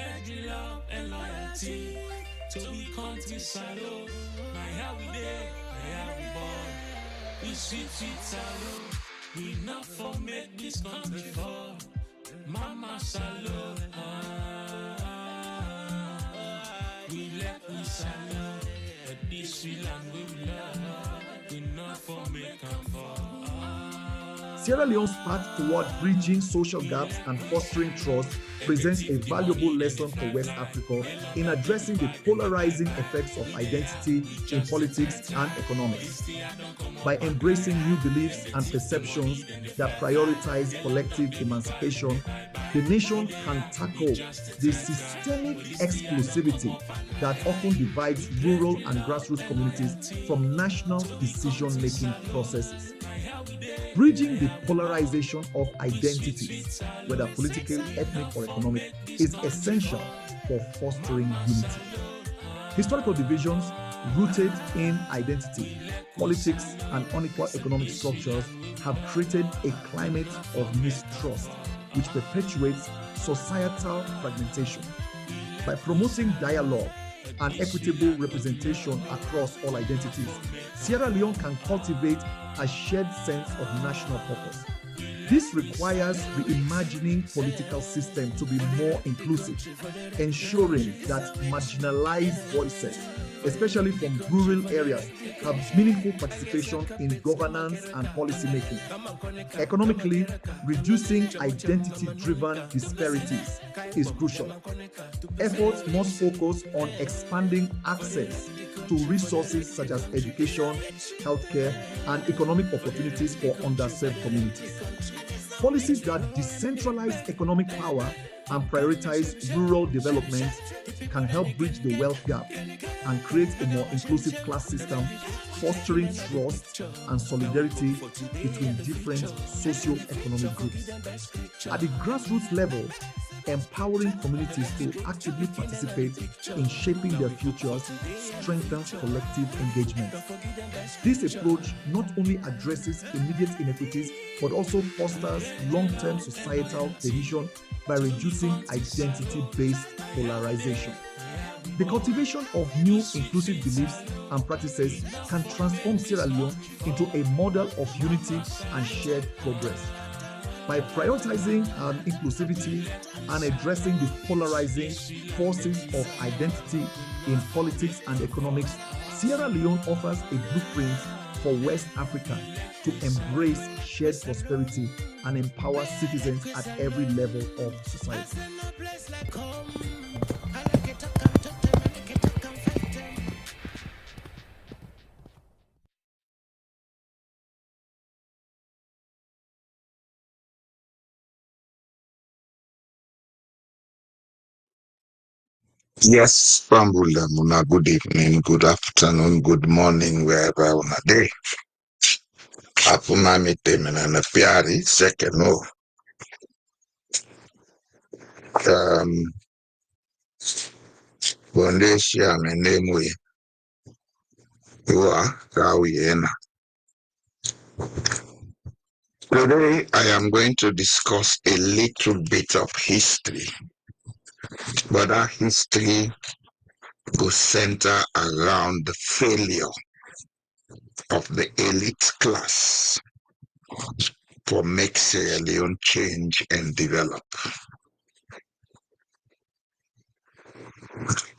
pledge love and loyalty to the country salute. My how we there, my how we born. We sweet salute. We not for make this country fall. Mama salute. We let we salute. But this we land we love. We not for make them fall. Sierra Leone's path toward bridging social gaps and fostering trust presents a valuable lesson for West Africa in addressing the polarizing effects of identity in politics and economics. By embracing new beliefs and perceptions that prioritize collective emancipation, the nation can tackle the systemic exclusivity that often divides rural and grassroots communities from national decision-making processes. Bridging the polarization of identities, whether political, ethnic, or economic, is essential for fostering unity. Historical divisions rooted in identity, politics, and unequal economic structures have created a climate of mistrust which perpetuates societal fragmentation. By promoting dialogue and equitable representation across all identities, Sierra Leone can cultivate a shared sense of national purpose. This requires reimagining political systems to be more inclusive, ensuring that marginalized voices, especially from rural areas, have meaningful participation in governance and policy making. Economically, reducing identity-driven disparities is crucial. Efforts must focus on expanding access to resources such as education, healthcare, and economic opportunities for underserved communities. Policies that decentralize economic power and prioritize rural development can help bridge the wealth gap and create a more inclusive class system, fostering trust and solidarity between different socio-economic groups. At the grassroots level, empowering communities to actively participate in shaping their futures strengthens collective engagement. This approach not only addresses immediate inequities but also fosters long-term societal cohesion by reducing identity-based polarization. The cultivation of new inclusive beliefs and practices can transform Sierra Leone into a model of unity and shared progress. By prioritizing inclusivity and addressing the polarizing forces of identity in politics and economics, Sierra Leone offers a blueprint for West Africa to embrace shared prosperity and empower citizens at every level of society. Yes, Pambula Muna, good evening, good afternoon, good morning, wherever una day. Apuna mite mena na piari, second no. Bondesha menemwe. Iwa, kawiena. Today, I am going to discuss a little bit of history, but that history will center around the failure of the elite class for make Sierra Leone change and develop.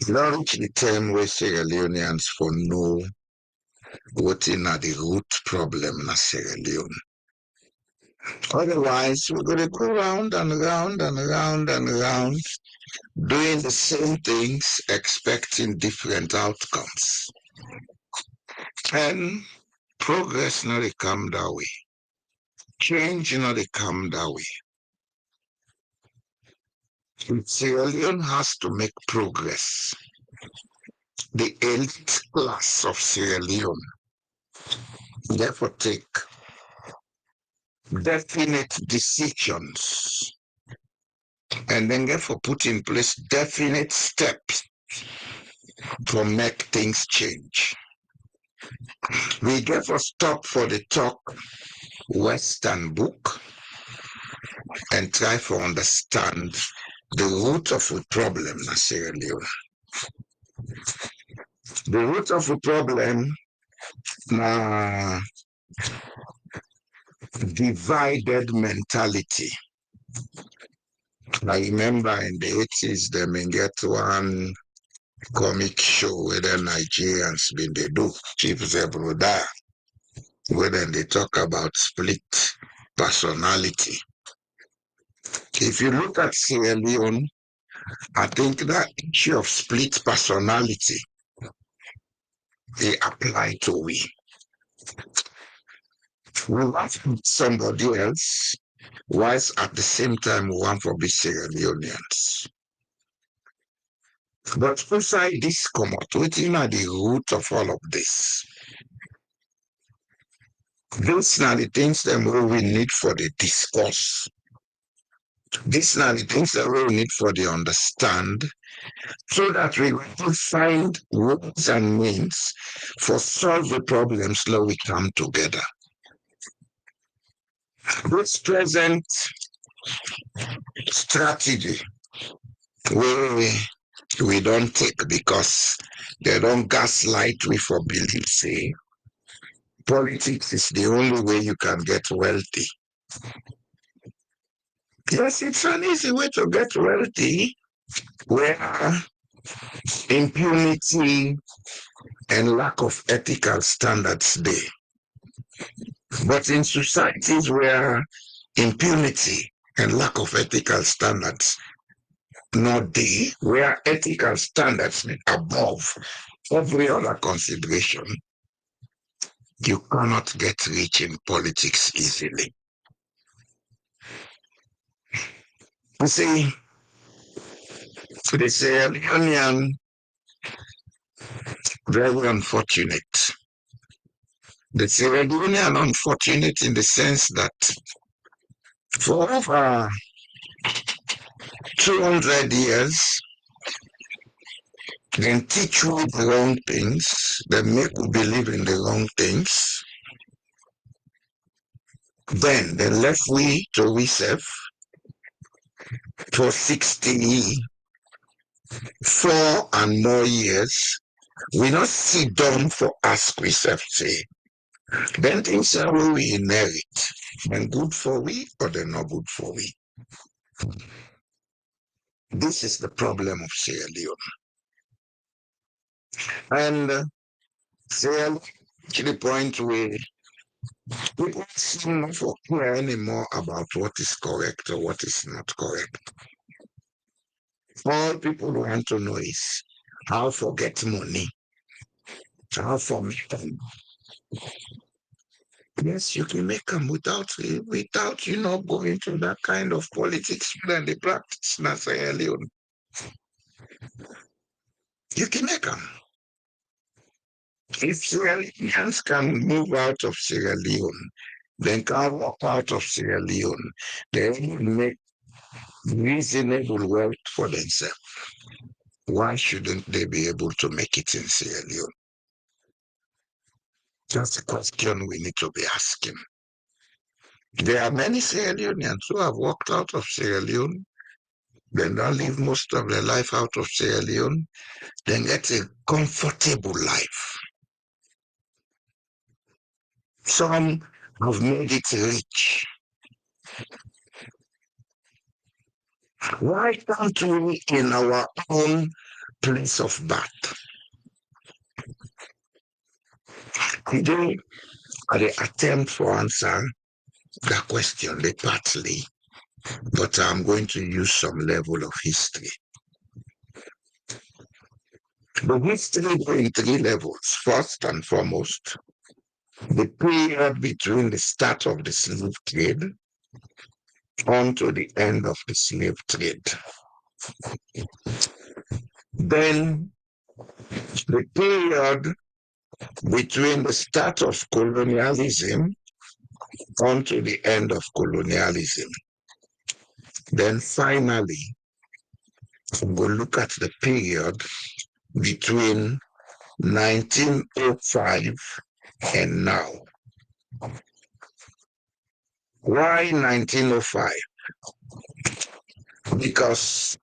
Launch the term where Sierra Leoneans for know what in the root problem in Sierra Leone. Otherwise, we're going to go round and round and round and round, doing the same things, expecting different outcomes. And progress not come that way. Change not come that way. Sierra Leone has to make progress. The elite class of Sierra Leone therefore take definite decisions and then therefore put in place definite steps to make things change. We therefore stop for the talk Western book and try to understand the root of the problem na Sierra Leone. The root of the problem na divided mentality. I remember in the 80s, them get one comic show where the Nigerians been they do Chief Zebroda, where then they talk about split personality. If you look at Sierra Leone, I think that issue of split personality they apply to we. We want somebody else, whilst at the same time we want to be Sierra Leoneans. But beside this come out, waiting at the root of all of this. These are the things that we need for the discourse. These are the things that we need for the understand, so that we will find ways and means for solve the problems that we come together. This present strategy we don't take because they don't gaslight we for believe say politics is the only way you can get wealthy. Yes, it's an easy way to get wealthy where impunity and lack of ethical standards there. But in societies where impunity and lack of ethical standards not there, where ethical standards are above every other consideration, you cannot get rich in politics easily. You see, the Sierra Leonean, very unfortunate. The Sierra Leonean unfortunate in the sense that for over 200 years, they teach you the wrong things, they make you believe in the wrong things. Then they left we to ourselves for 64 and more years. We not sit down for ask ourselves, say, then things are we inherit, and good for we or they're not good for we. This is the problem of Sierra Leone. And Sierra Leone to the point where people seem not to care anymore about what is correct or what is not correct. All people want to know is how to get money, how to make them. Yes, you can make them without you know going to that kind of politics and the practice in Sierra Leone. You can make them. If Sierra Leoneans can move out of Sierra Leone, then can walk out of Sierra Leone, they will make reasonable wealth for themselves. Why shouldn't they be able to make it in Sierra Leone? That's a question we need to be asking. There are many Sierra Leoneans who have walked out of Sierra Leone, then don't live most of their life out of Sierra Leone, then get a comfortable life. Some have made it rich. Why can't we in our own place of birth? Today, I attempt for answer that question partly, but I'm going to use some level of history. The history in three levels. First and foremost, the period between the start of the slave trade on to the end of the slave trade. Then the period between the start of colonialism on to the end of colonialism. Then finally, we'll look at the period between 1905 and now. Why 1905? Because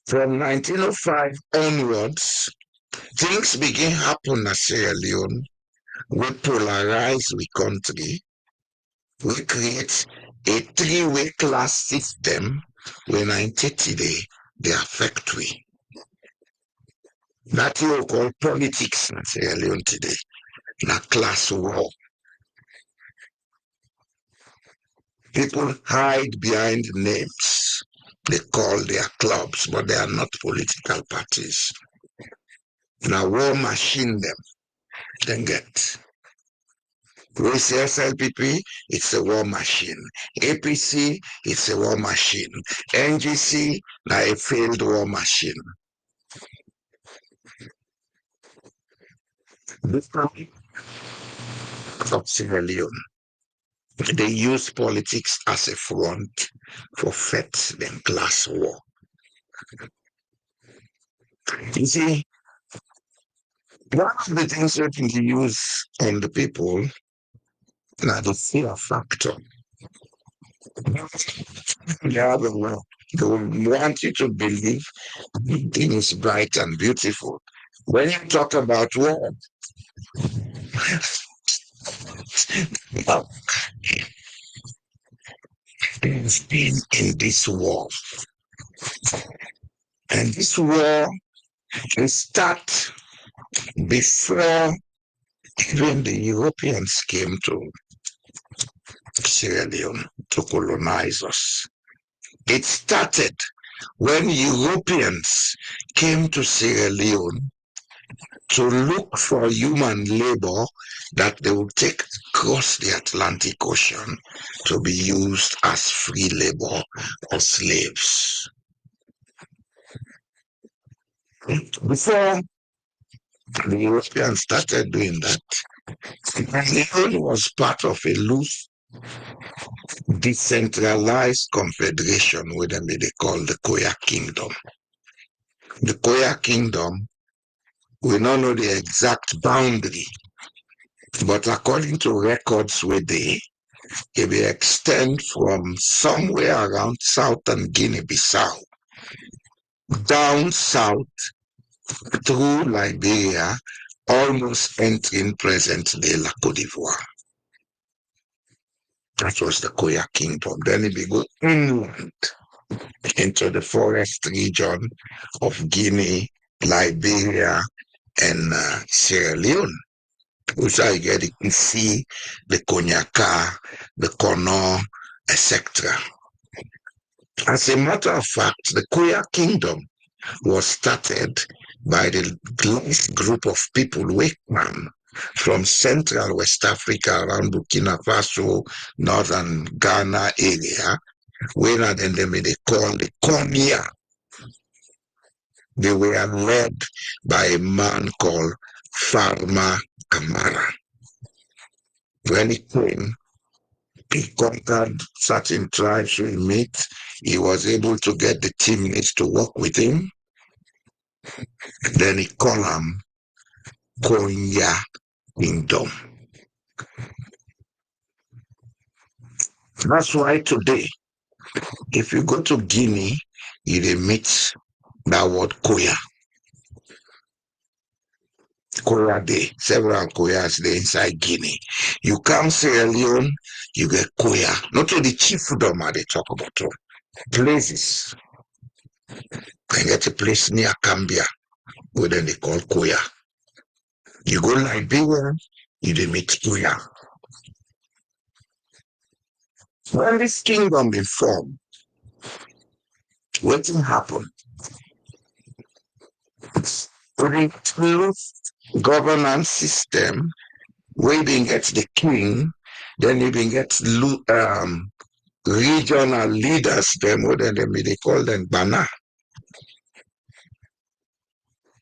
From 1905 onwards, things begin happen in Sierra Leone. We polarize the country. We create a three-way class system when 1930 they affect we. That you call politics in Sierra Leone today, na class war. People hide behind names. They call their clubs, but they are not political parties. Now war machine them, then get. We say SLPP, it's a war machine. APC, it's a war machine. NGC, now a failed war machine. This time of Sierra Leone, they use politics as a front for fete and class war. You see, one of the things that we use on the people, now the fear factor. They want you to believe everything is bright and beautiful. When you talk about war, there's been in this war. And this war can start before even the Europeans came to Sierra Leone to colonize us. It started when Europeans came to Sierra Leone to look for human labor that they would take across the Atlantic Ocean to be used as free labor or slaves. Before the Europeans started doing that, Sierra Leone was part of a loose, decentralized confederation with them they call the Koya Kingdom. The Koya Kingdom, we don't know the exact boundary, but according to records where they, it will extend from somewhere around southern Guinea-Bissau down south through Liberia, almost entering present-day La Côte d'Ivoire. That was the Koya Kingdom. Then it will go inland into the forest region of Guinea, Liberia, and Sierra Leone. Which I get to see the Konyaka, the Kono, etc. As a matter of fact, the Koya Kingdom was started by the last group of people who came from Central West Africa around Burkina Faso, Northern Ghana area, where then they call the Konya. They were led by a man called Farmer Kamara. When he came, he conquered certain tribes we meet. He was able to get the teammates to work with him. Then he called them Konya Kingdom. That's why today, if you go to Guinea, you will meet that word Koya. Koya Day, several Koyas there inside Guinea. You come Sierra Leone, you get Koya. Not only chiefdom they talk about, places. You get a place near Cambia, where then they call Koya. You go Liberia, you dey meet Koya. When this kingdom be formed, what will happen? During two governance system, where you get the king, then you get regional leaders, them what then they call them Bana.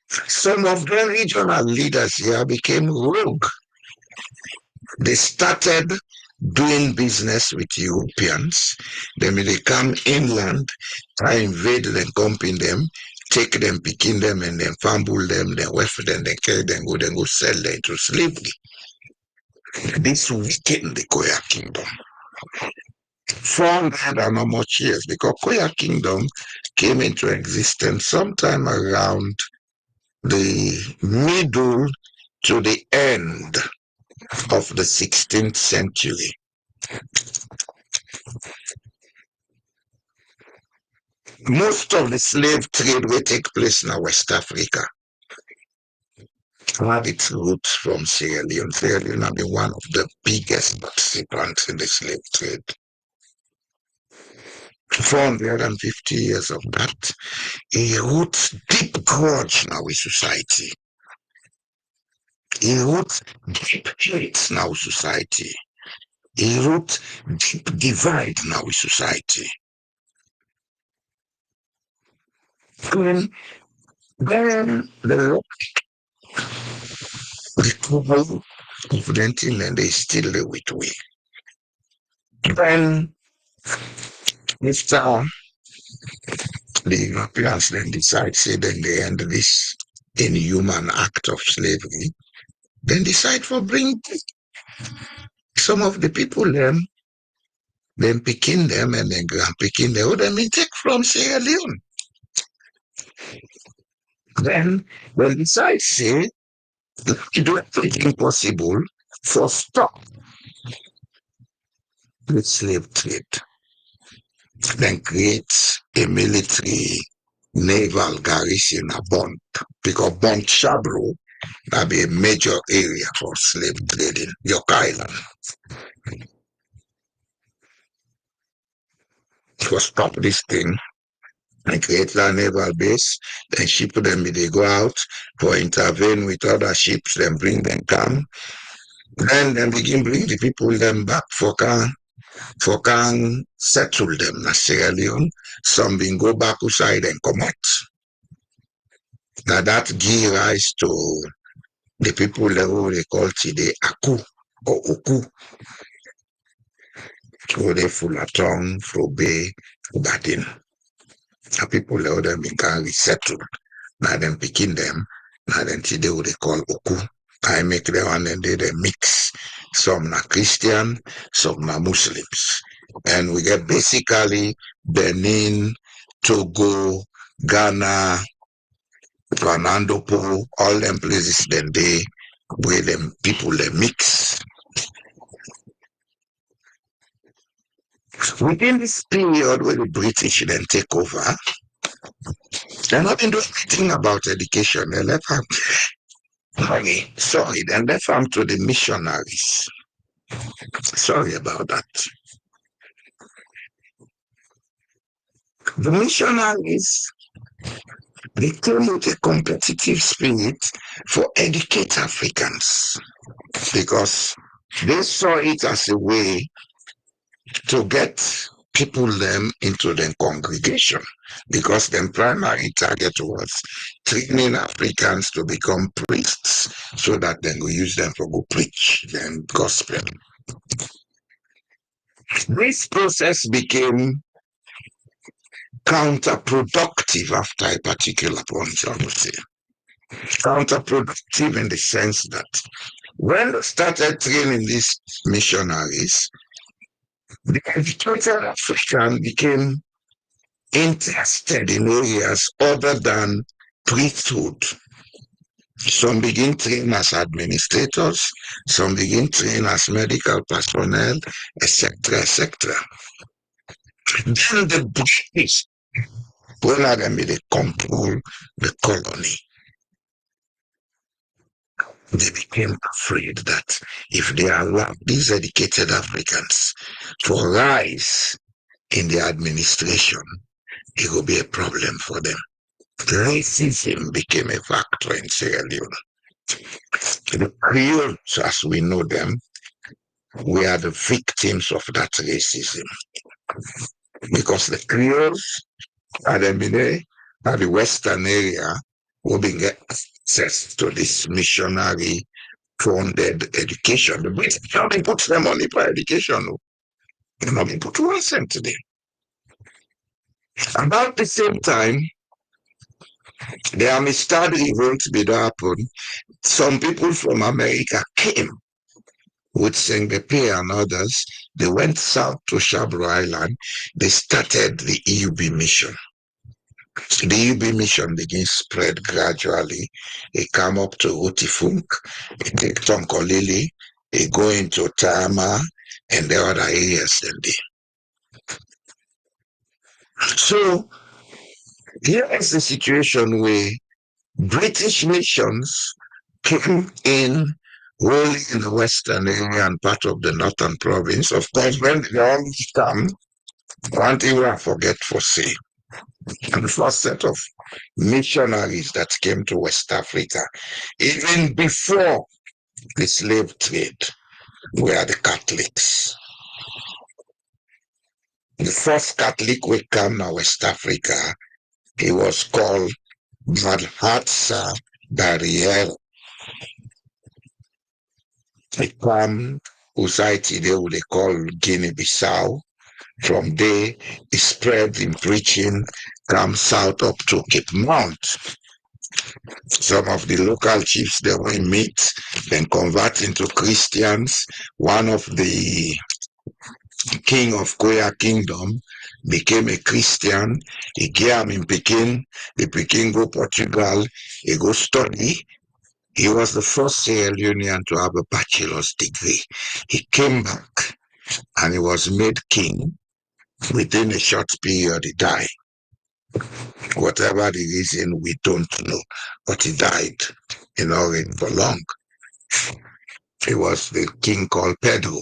Some of the regional leaders here became rogue. They started doing business with Europeans. Then they come inland, try invade them, company them, take them, picking them, and then fumble them, then waft them, then carry them, go sell them into slavery. This weakened the Koya Kingdom. 400 and not much years, because Koya Kingdom came into existence sometime around the middle to the end of the 16th century. Most of the slave trade will take place in West Africa. Had its roots from Sierra Leone. Sierra Leone has been one of the biggest participants in the slave trade. 450 years of that. It roots deep grudge now in society. It roots deep hate now in society. It roots deep divide now in society. Then the people confidently and they still live with we. Then Mr. The Europeans then decide, say, then they end this inhuman act of slavery, then decide for bring some of the people then picking them and then picking them, then take from Sierra Leone. Then when decide, say, you do everything possible for stop the slave trade, then create a military naval garrison at Bond, because Bond Shabro that be a major area for slave trading, York Island. To stop this thing and create a naval base, then ship them, they go out for intervene with other ships, then bring them come. Then begin bring the people them back for can settle them in Sierra Leone. Some been go back outside and come out. Now that give rise to the people who they call today Aku or Oku. So they full of tongue, Frobe, Badin. The people who them can resettle. Now them picking them. Now then today what they call Oku. I make them and then they mix. Some are Christian, some are Muslims. And we get basically Benin, Togo, Ghana, Fernandopo, all them places then they where them people they mix. Within this period where the British then take over, they're not been doing anything about education. They left them. Sorry, they left them to the missionaries. Sorry about that. The missionaries, they came with a competitive spirit for educate Africans because they saw it as a way to get people them into the congregation, because their primary target was training Africans to become priests so that then we use them for go preach them gospel. This process became counterproductive after a particular point, I would say. Counterproductive in the sense that when they started training these missionaries, the educated African became interested in areas other than priesthood. Some begin train as administrators, some begin train as medical personnel, etc., etc. Then the British, when they control the colony, they became afraid that if they allow these educated Africans to rise in the administration, it will be a problem for them. Racism became a factor in Sierra Leone. The Creoles, as we know them, we are the victims of that racism. Because the Creoles are the Western area who been get access to this missionary funded education. The British only put their money for education. They not been put 1 cent today. About the same time, the Amistad revolt did happen. Some people from America came with Sengepe and others, they went south to Shabro Island. They started the EUB mission. The EUB mission begins spread gradually. It come up to Utifunk, it take Tonkolili, it go into Tama and the other areas. So here is the situation where British nations came in only in the western area and part of the northern province. Of course, when they always come, one thing I forget for say, and the first set of missionaries that came to West Africa, even before the slave trade, were the Catholics. The first Catholic who came to West Africa, he was called Madhatsa Dariel. He came society they would call Guinea-Bissau. From there, he spread in preaching, come south up to Cape Mount. Some of the local chiefs they will meet, then convert into Christians. One of the king of Koya kingdom became a Christian. He came in Peking. The Peking go Portugal. He go study. He was the first Sierra Leonean to have a bachelor's degree. He came back and he was made king. Within a short period, he died. Whatever the reason, we don't know. But he died in no reign for long. He was the king called Pedro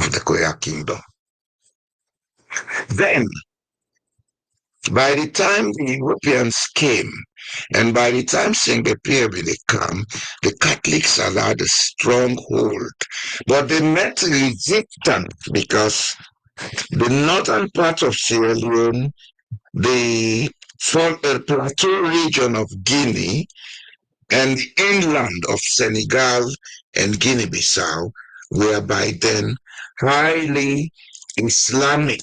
of the Koya kingdom. Then, by the time the Europeans came, and by the time Sengepe they come, the Catholics allowed a strong hold. But they met resistance because the northern part of Sierra Leone, the plateau region of Guinea, and the inland of Senegal and Guinea-Bissau were by then highly Islamic.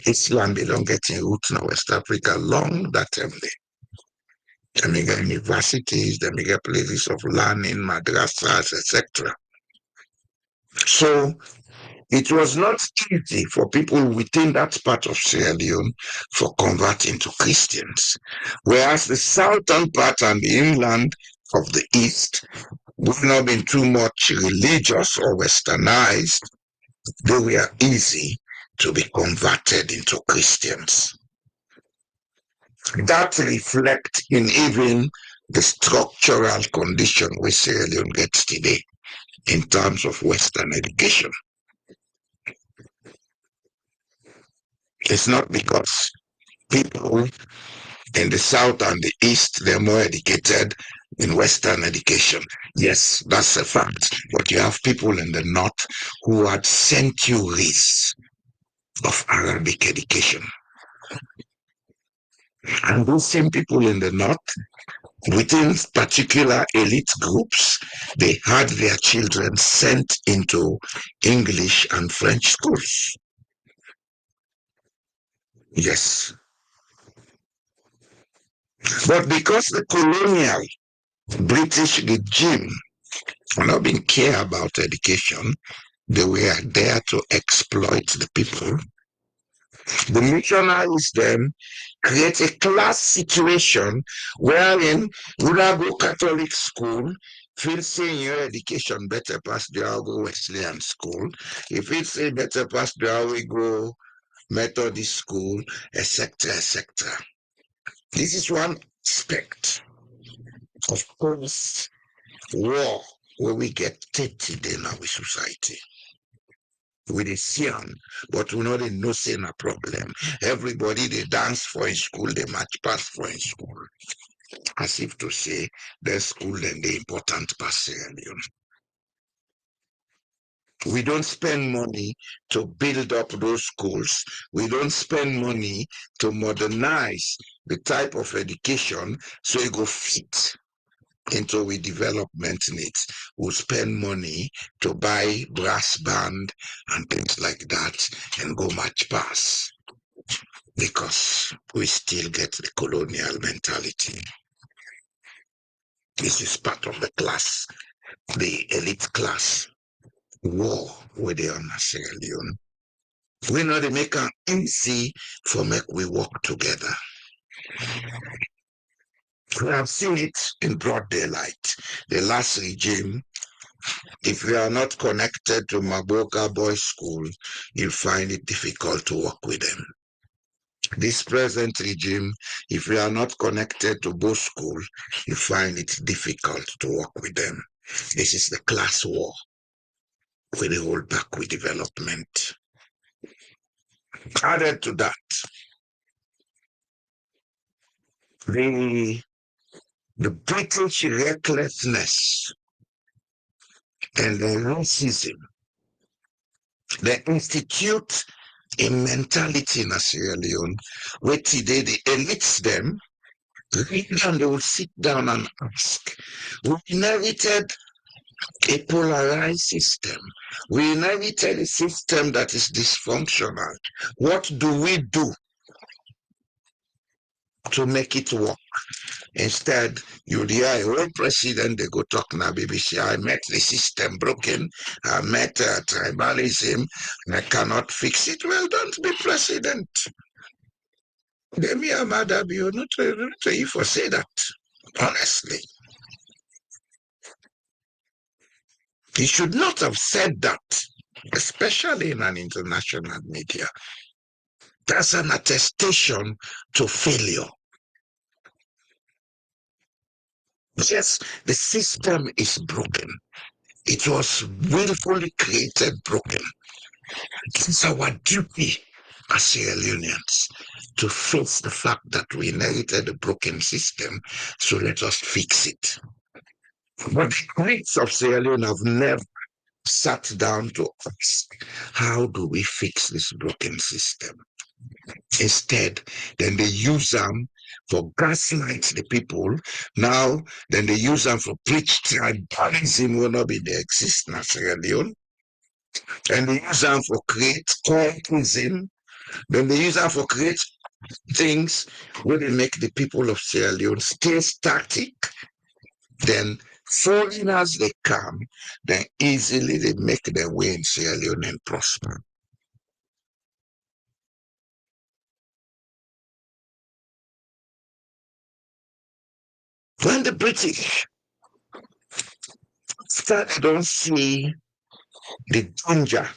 Islam belong getting roots in West Africa long that time. They may get universities, they may get places of learning, madrasas, etc. So it was not easy for people within that part of Sierra Leone for converting to Christians. Whereas the southern part and the inland of the east would not been too much religious or westernized, they were easy to be converted into Christians. That reflects in even the structural condition where Sierra Leone gets today in terms of Western education. It's not because people in the south and the east, they're more educated in Western education. Yes, that's a fact. But you have people in the north who had centuries of Arabic education. And those same people in the north, within particular elite groups, they had their children sent into English and French schools. Yes. But because the colonial British regime not being care about education, they were there to exploit the people. The missionaries then create a class situation wherein would I go Catholic school, feel saying your education better pass the go Wesleyan school. If it's say better pass the we go Methodist school, etc., etc. This is one aspect of post war where we get 30 in our society. With a siam, but we know they no saying a problem. Everybody they dance for in school, they match pass for in school. As if to say their school and the important pass. We don't spend money to build up those schools. We don't spend money to modernize the type of education so it go fit into we development needs. We'll spend money to buy brass band and things like that and go match pass because we still get the colonial mentality. This is part of the class the elite class war with the Sierra Leone. We know they make an easy for make we work together. We have seen it in broad daylight. The last regime, if you are not connected to Maboka Boys School, you'll find it difficult to work with them. This present regime, if you are not connected to both schools, you find it difficult to work with them. This is the class war with the whole backward development. Added to that, the British recklessness and the racism, they institute a mentality in Sierra Leone where today the elites them, and they will sit down and ask, we inherited a polarized system. We inherited a system that is dysfunctional. What do we do to make it work? Instead, you hear a old president, they go talk now, BBC, I met the system broken, I met tribalism, and I cannot fix it. Well, don't be president. Demi Amadabi, you're not you for say that, honestly. He should not have said that, especially in an international media. That's an attestation to failure. Yes, the system is broken. It was willfully created broken. It's our duty as Sierra Leoneans to face the fact that we inherited a broken system, so let us fix it. But the critics of Sierra Leone have never sat down to ask, how do we fix this broken system? Instead, then they use them for gaslight the people. Now, then they use them for preach tribalism will not be the exist in Sierra Leone. And they use them for create cultism. Then they use them for create things where they make the people of Sierra Leone stay static. Then foreigners they come, then easily they make their way in Sierra Leone and prosper. When the British started to see the danger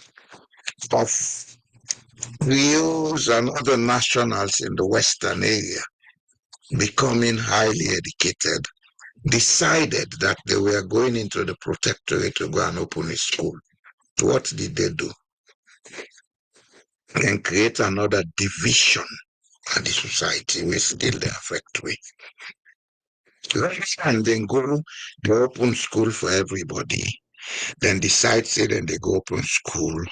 of Creoles and other nationals in the Western area becoming highly educated, decided that they were going into the Protectorate to go and open a school. What did they do? And create another division of the society we still they affect with. And then go, they open school for everybody. Then decide, say, then they go open school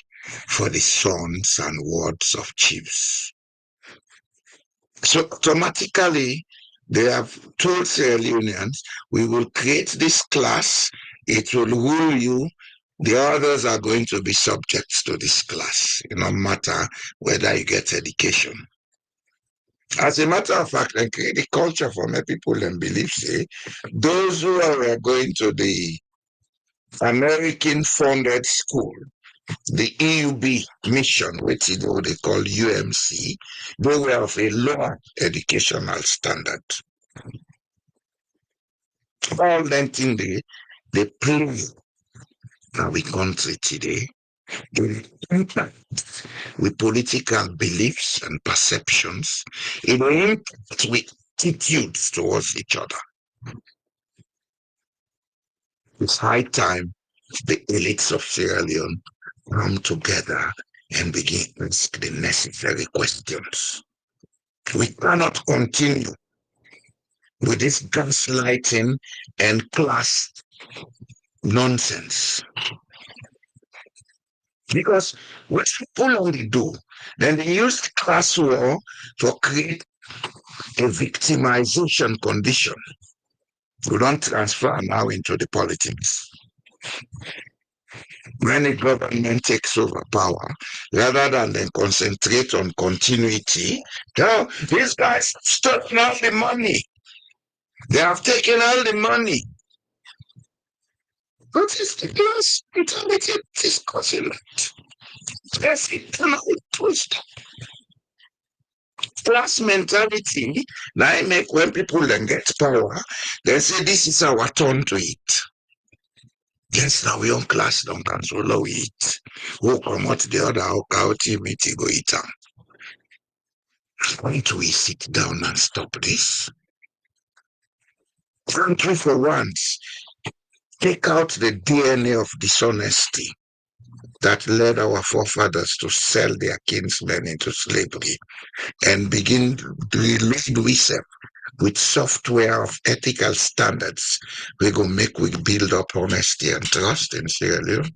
for the sons and wards of chiefs. So automatically, they have told Sierra Leoneans, we will create this class, it will rule you, the others are going to be subjects to this class, no matter whether you get education. As a matter of fact, and create a culture for my people and believe, say, those who are going to the American funded school, the EUB mission, which is what they call UMC, they were of a lower educational standard. All them things they play now we country today in impact with political beliefs and perceptions, in impact with attitudes towards each other. It's high time the elites of Sierra Leone come together and begin to ask the necessary questions. We cannot continue with this gaslighting and class nonsense. Because what people only do, then they use class war to create a victimization condition. We don't transfer now into the politics. When the government takes over power, rather than then concentrate on continuity, now these guys stolen all the money. They have taken all the money. What is the class mentality discussing that? Yes, internal twist. Class mentality, now I make when people then get power, they say this is our turn to eat. Yes, now we on class don't control we eat. Who come out the other how team it go eat them. Why don't we sit down and stop this? Country for once, take out the DNA of dishonesty that led our forefathers to sell their kinsmen into slavery and begin to lead with software of ethical standards. We go make we build up honesty and trust in Sierra Leone.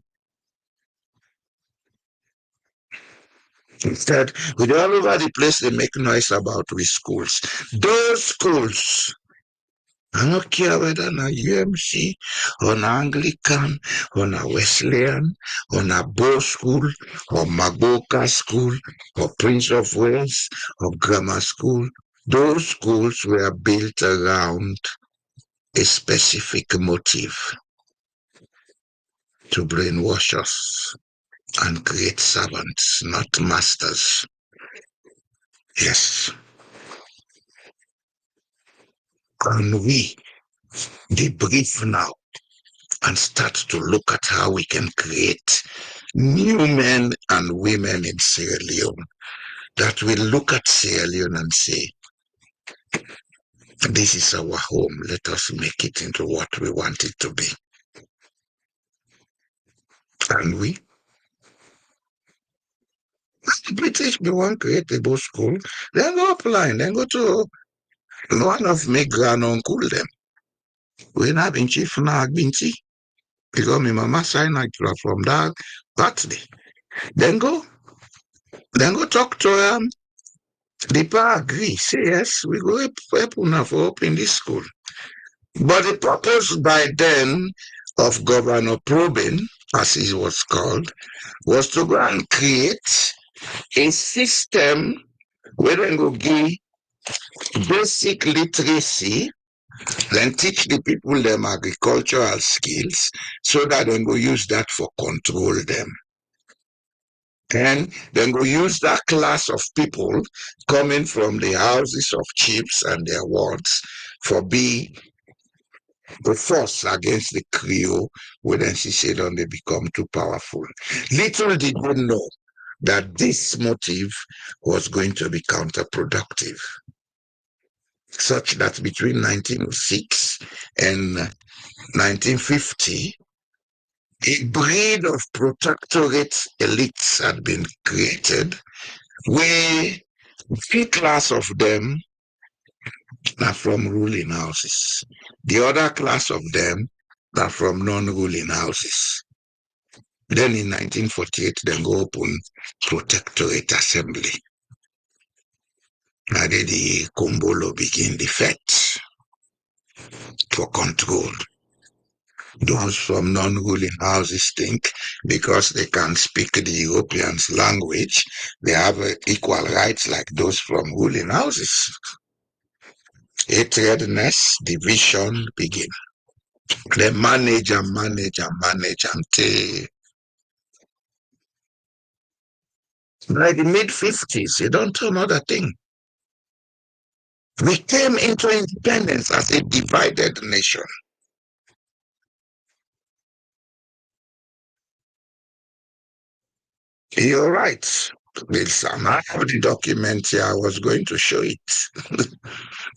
Instead, with all over the place, they make noise about we schools. Those schools, I don't care whether na UMC or na Anglican or na Wesleyan or na Bow School or Magboka School or Prince of Wales or Grammar School. Those schools were built around a specific motive to brainwash us and create servants, not masters. Yes. Can we debrief now and start to look at how we can create new men and women in Sierra Leone that will look at Sierra Leone and say, this is our home, let us make it into what we want it to be. Can we? The British be one create a boat school, then go apply, then go to one of my grand uncle them. We not been chief now binti. Because my mama signed from that birthday. Then go talk to the pa agree. Say yes, we go help una for open this school. But the purpose by then of Governor Probin, as he was called, was to go and create a system where they go give basic literacy, then teach the people them agricultural skills so that they go use that for control them. And then go use that class of people coming from the houses of chiefs and their wards for be the force against the Creole when then she said on they become too powerful. Little did they know that this motive was going to be counterproductive, such that between 1906 and 1950, a breed of protectorate elites had been created, where three class of them are from ruling houses. The other class of them are from non-ruling houses. Then in 1948, they go open Protectorate Assembly. And then the Kombolo begin the fight for control. Those from non-ruling houses think because they can speak the Europeans' language, they have equal rights like those from ruling houses. Hatredness, division begin. They manage until by the mid-50s, you don't do another thing. We came into independence as a divided nation. You're right. I have the document here. I was going to show it.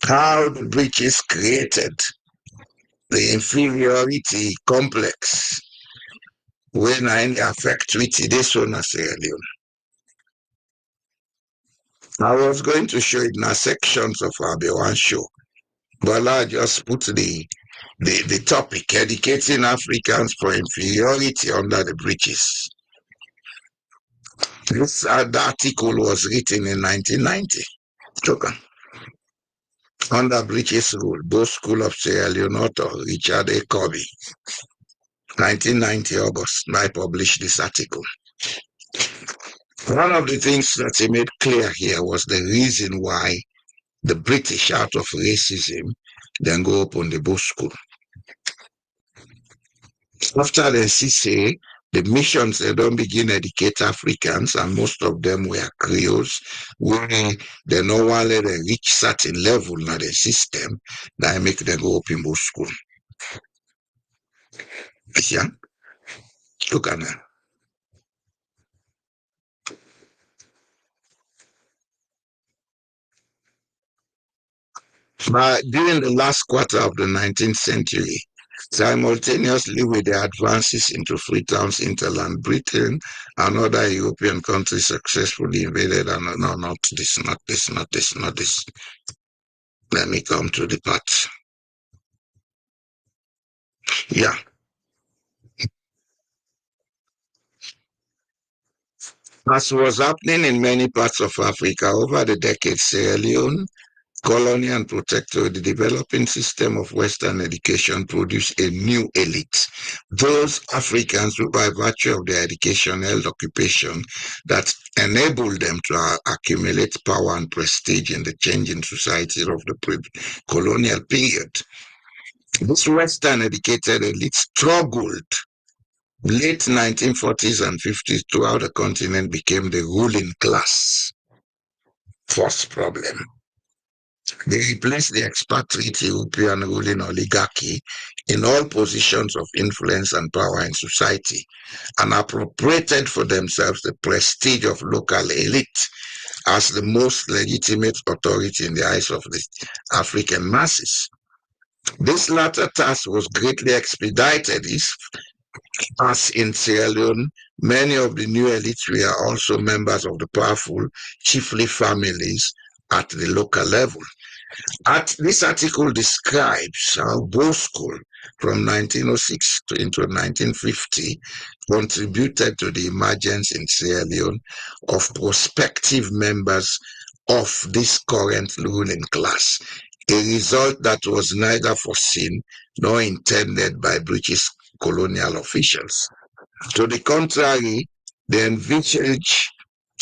How the British created the inferiority complex when I affect treaty this one as earlier. I was going to show it in sections of our one show, but I just put the topic, educating Africans for inferiority under the British. This article was written in 1990. Under British rule, both School of Sierra Leone, Richard A. Covey, 1990 August, I published this article. One of the things that he made clear here was the reason why the British, out of racism, then go open the Bush School. After the CCA, the missions, they don't begin educate Africans, and most of them were Creoles, where they normally they reach certain level in the system that make them go open both school. Yeah, look at that. But during the last quarter of the 19th century, simultaneously with the advances into Freetown's hinterland, Britain and other European countries successfully invaded, and no, not this, not this, not this, not this. Let me come to the part. Yeah. As was happening in many parts of Africa over the decades, Sierra Leone, colonial and protectorate, the developing system of Western education produced a new elite. Those Africans who, by virtue of their education, held occupation that enabled them to accumulate power and prestige in the changing society of the colonial period. This Western educated elite struggled. Late 1940s and 50s throughout the continent became the ruling class. First problem. They replaced the expatriate European ruling oligarchy in all positions of influence and power in society, and appropriated for themselves the prestige of local elite as the most legitimate authority in the eyes of the African masses. This latter task was greatly expedited as in Sierra Leone, many of the new elites were also members of the powerful, chiefly families at the local level. This article describes how Bosco from 1906 into 1950 contributed to the emergence in Sierra Leone of prospective members of this current ruling class, a result that was neither foreseen nor intended by British colonial officials. To the contrary, they envisaged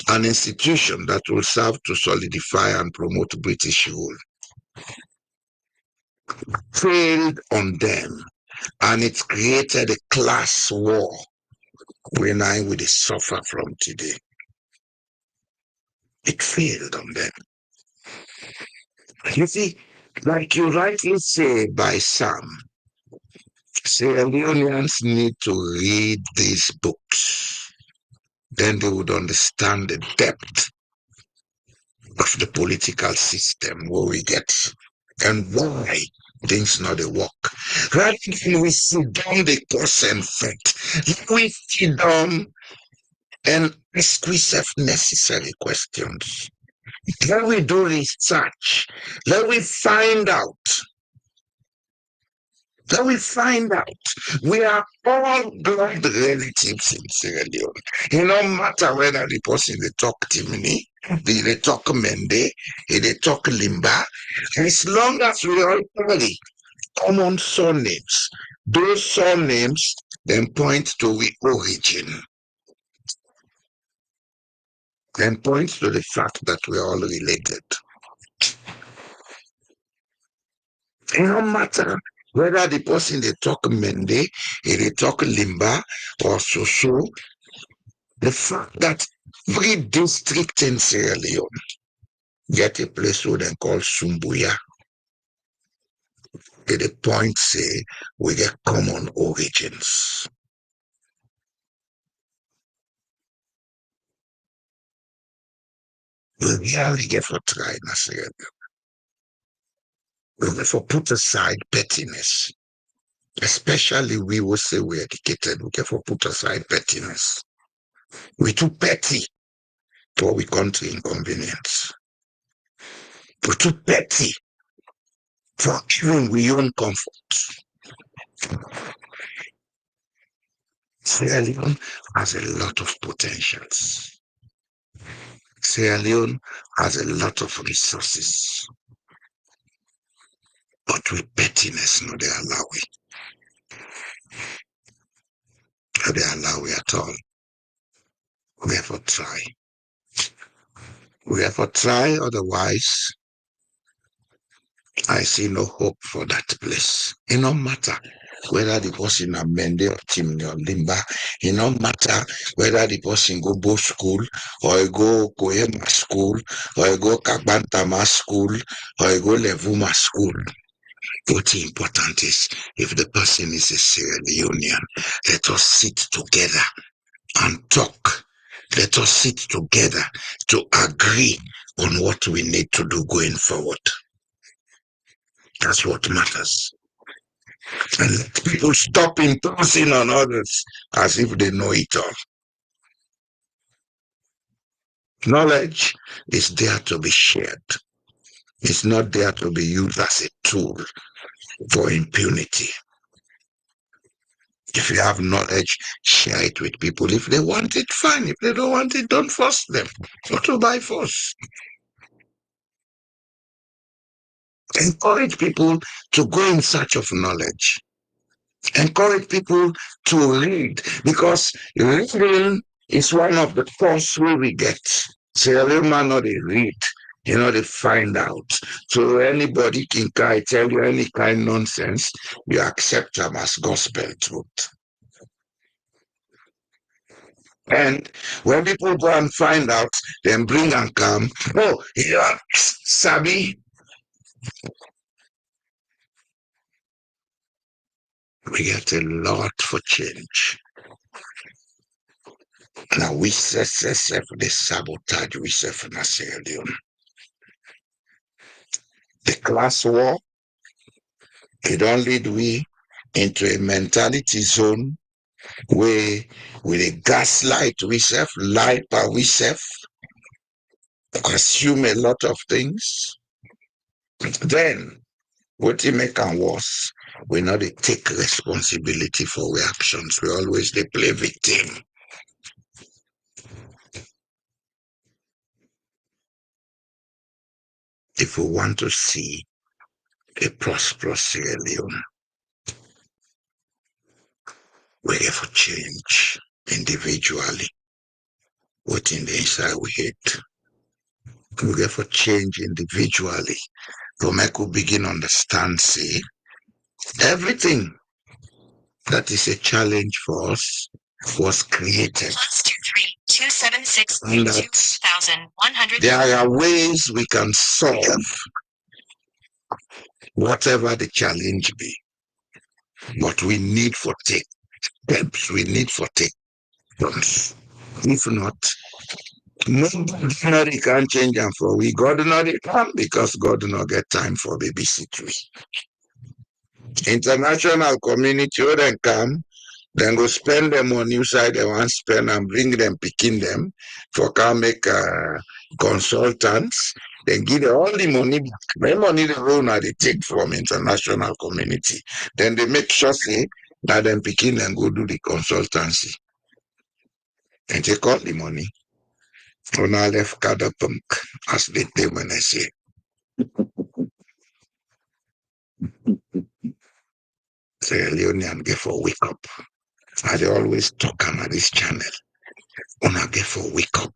an institution that will serve to solidify and promote British rule. Failed on them, and it created a class war we now will suffer from today. It failed on them. You see, like you rightly say by some, Sierra Leoneans need to read these books. Then they would understand the depth of the political system where we get and why things not a work. Rather than we sit down the cause and effect, let we sit down and ask ourselves necessary questions. Let we do research. Let we find out. Let we find out. We are all blood relatives in Sierra Leone. It no matter whether the person they talk Timini, they talk Mende, they talk Limba, as long as we all carry common surnames, those surnames then point to the origin. Then points to the fact that we're all related. It no matter whether the person they talk Mende, they talk Limba or Soso, the fact that every district in Sierra Leone get a place where they call Sumbuya, the point say we get common origins. We really get for try in Sierra Leone. We get for put aside pettiness. Especially we will say we're educated, we get for put aside pettiness. We're too petty for we country inconvenience. We're too petty for even we own comfort. Sierra Leone has a lot of potentials. Sierra Leone has a lot of resources. But with pettiness, no, they allow it. No, they allow it at all. We have to try. We have to try, otherwise, I see no hope for that place. It no matter whether the person a Mende or Timni or Limba, it no matter whether the person go Bo school or he go Koyema school or he go Kabantama school or he go Levuma school. What's important is if the person is a Sierra Leonean, let us sit together and talk. Let us sit together to agree on what we need to do going forward. That's what matters. And let people stop imposing on others as if they know it all. Knowledge is there to be shared. It's not there to be used as a tool for impunity. If you have knowledge, share it with people. If they want it, fine. If they don't want it, don't force them. Not by force. Encourage people to go in search of knowledge. Encourage people to read, because reading is one of the courses we get. Sierra Leone man not they read, they find out. So anybody can tell you any kind of nonsense, you accept them as gospel truth. And when people go and find out, then bring and come, oh, Sabi. We get a lot for change. Now we say the sabotage we say for Sierra Leone. The class war, it don't lead we into a mentality zone where with a gaslight we self, lie by we self, assume a lot of things. Then what it make and worse, we not they take responsibility for our actions. We always they play victim. If we want to see a prosperous Sierra Leone, we have to change individually what in the inside we hate. We have to change individually to make we begin understand, see, everything that is a challenge for us was created. And that there are ways we can solve whatever the challenge be. But we need for take steps, we need for take turns. If not, nobody can change them for we. God not come because God do not get time for babysit. International community will then come, then go spend them on new side they want spend and bring them, picking them for can make consultants, then give them all the money back. The money they own they take from international community. Then they make sure say that them picking and go do the consultancy. And take all the money. On our left cadre punk, as they say when I say. Sierra Leonean get for wake up. I dey always talk on this channel. Una get for wake up.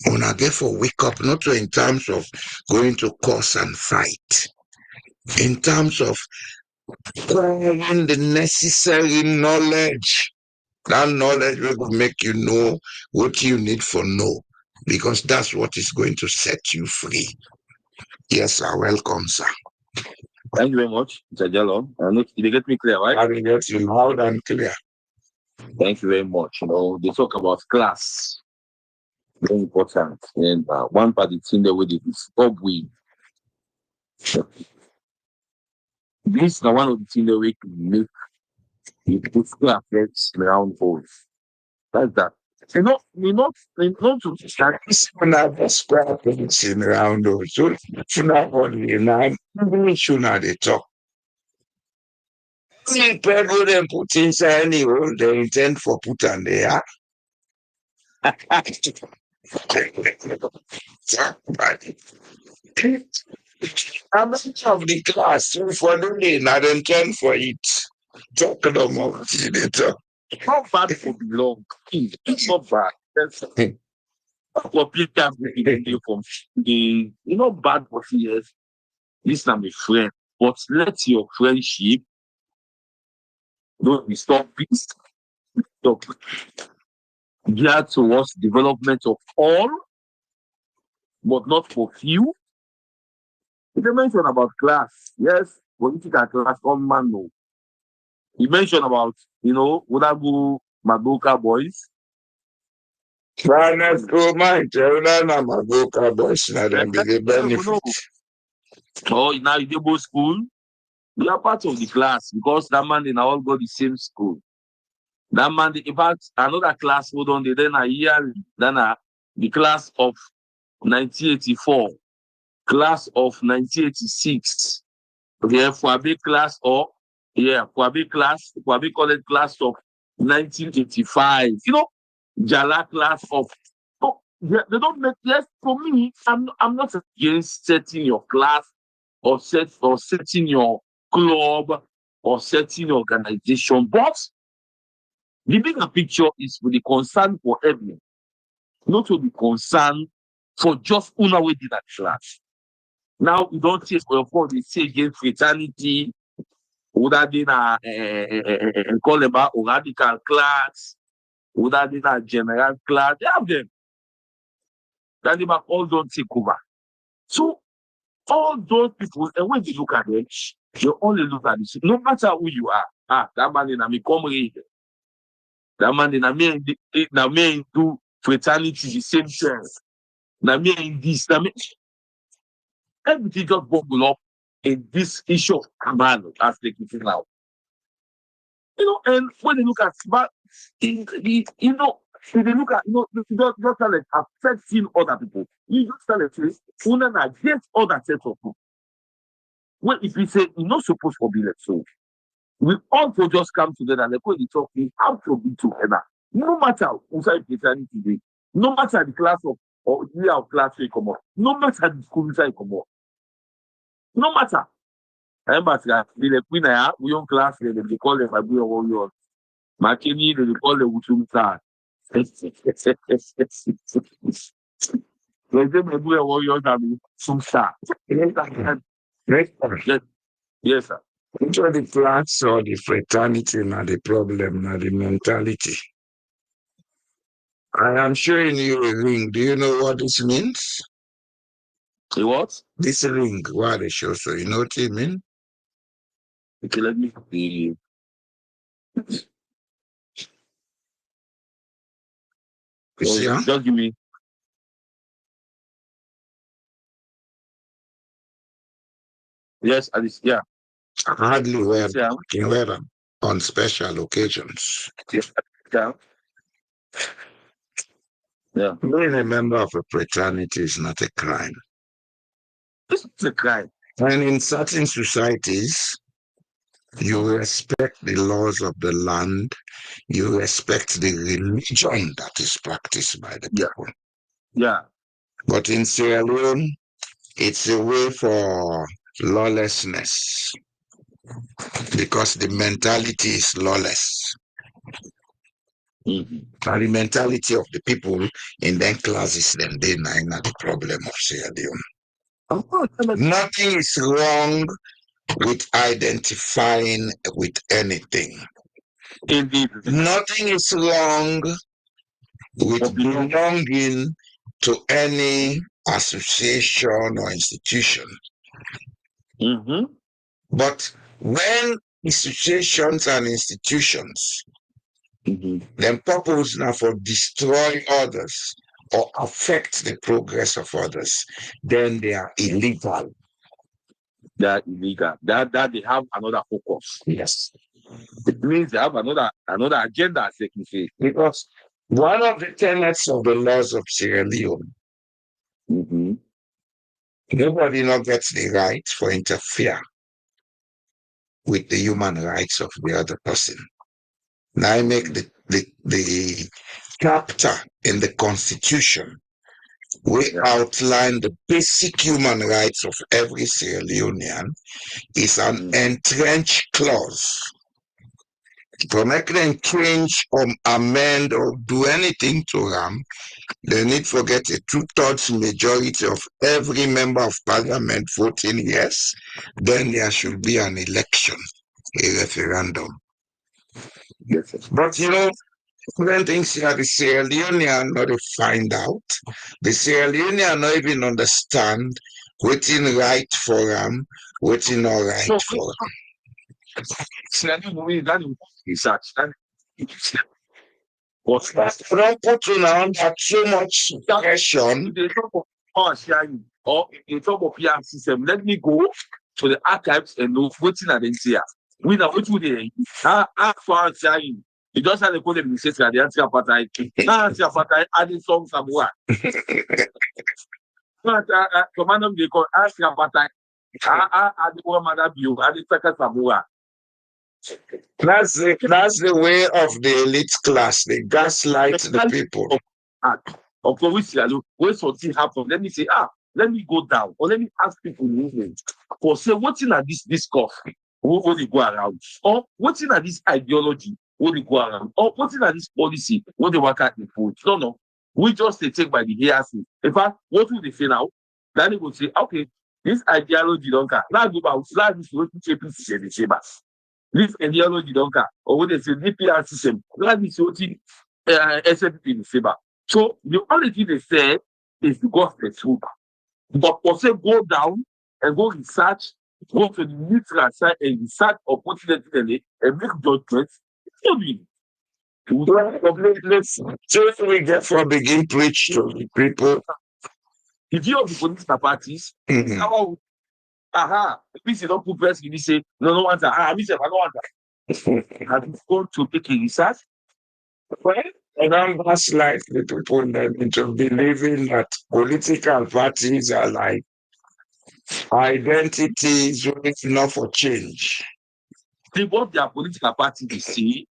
Una get for wake up, not in terms of going to cause and fight. In terms of acquiring the necessary knowledge. That knowledge will make you know what you need for know. Because that's what is going to set you free. Yes, sir. Welcome, sir. Thank you very much, Mr. Jalon. They get me clear, right? I will get you loud and clear. Thank you very much. They talk about class. Very important. And one part it's in the way they stop with. This is one of the things the way to make the physical affects around both. That's that. Not to start Square things in around those. So, not only now, should not they talk. Only people then put inside any hole they intend for put on there. How much of the class for the day not intend for it? Talk no more. It's not bad for belong. It's not bad. That's what people have been from the not bad for years. This is my friend. But let your friendship Don't we stop peace? Stop. Geared towards development of all, but not for few. He mentioned about class. Yes, political class, one man no. He mentioned about, Udagu Madoka boys. Finance go mind, na Magoka boys, na them be the benefit. Oh, now you go school. You are part of the class because that man they all go the same school. That man, in fact, another class hold on, then a year, then the class of 1984, class of 1986. Okay, for a big class or for a big class, for a big college class of 1985. Jala class of they don't make yes for me. I'm not against setting your class or setting your club or setting your organization, but the bigger picture is with the concern for everyone, not to be concerned for just una way did that class. Now we don't take for your they say against fraternity, whether they call about radical class, whether they general class, they have them. That they all don't take over. So all those people, and when you look at them, you only look at this. No matter who you are, that man in a me comrade, that man in a me do fraternity the same thing. Now me in this, now me everything just bubble up in this issue of command as they keep it now. And when they look at but if they look at just like affecting other people, you just tell it una against other sets of people. Well, if we say you're not supposed to be like so, we all to just come together and go to talk, we have to be together. No matter who's Christianity today, no matter the class of or year of class we come on, no matter the school inside come on, no matter. I remember the queen we on class they call them Abu Warriors. Makini they call them Wutum Star. They say Abu Warriors are Wutum Star. Yes, sir. Which are the class or the fraternity, not the problem, not the mentality. I am showing you a ring. Do you know what this means? A what? This ring, what they show, so you know what it means? Okay, let me see. Just give me. Yes, at least, yeah. I hardly wear them on special occasions. Yeah. Yeah. Being a member of a fraternity is not a crime. It's a crime. And in certain societies, you respect the laws of the land, you respect the religion that is practiced by the people. Yeah. But in Sierra Leone, it's a way for lawlessness because the mentality is lawless. Mm-hmm. And the mentality of the people in them classes, then they are the problem of Sierra Leone. Nothing is wrong with identifying with anything. Indeed. Nothing is wrong with belonging to any association or institution. Mm-hmm. But when associations and institutions then purpose now for destroy others or affect the progress of others, then they are illegal. They are illegal. That they have another focus. Yes. It means they have another agenda, as they can say. Because one of the tenets of the laws of Sierra Leone, nobody not gets the right for interfere with the human rights of the other person. Now I make the chapter in the Constitution we outline the basic human rights of every Sierra Leonean is an entrenched clause. For making them change or amend or do anything to them, they need to get a 2/3 majority of every member of parliament voting yes. Then there should be an election, a referendum. But when things here, the Sierra Leonean not to find out. The Sierra Leonean not even understand waiting right for them, waiting not right No, for Sierra Leone, that is research. But don't put on under so much pressure. if they talk of power sharing or if they talk of PR system, let me go to the archives and know waiting at the NCR. We know which would they power sharing. You just have to call them mistakes at the anti-apartheid. Now anti-apartheid adding some somewhere. Commander they call anti-apartheid. The one mother view, the second somewhere. That's the way of the elite class. They gaslight the people. Of course, when something happen, let me say, let me go down or let me ask people movement for say what's in this coffee when they go around, or what's in this ideology when they go around, or what's in this policy when they work at the food. No. We just take by the ARC. In fact, what will they say now? Then they will say, okay, this ideology don't care. Now go back, this is what APC the same. This ideology don't care. Or when they say DPR system, that is what SFP the same. So the only thing they say is to go the truth. But for say go down and go research, go to the neutral side and research opportunity and make judgments. So we get from begin preach to the people. If you have the political parties, Mhm. if you don't put press, you say, no one I don't want that. Have you gone to make a research? Well, and I'm gaslight the people that into believing that political parties are like identities waiting not for change. They want their political party to see,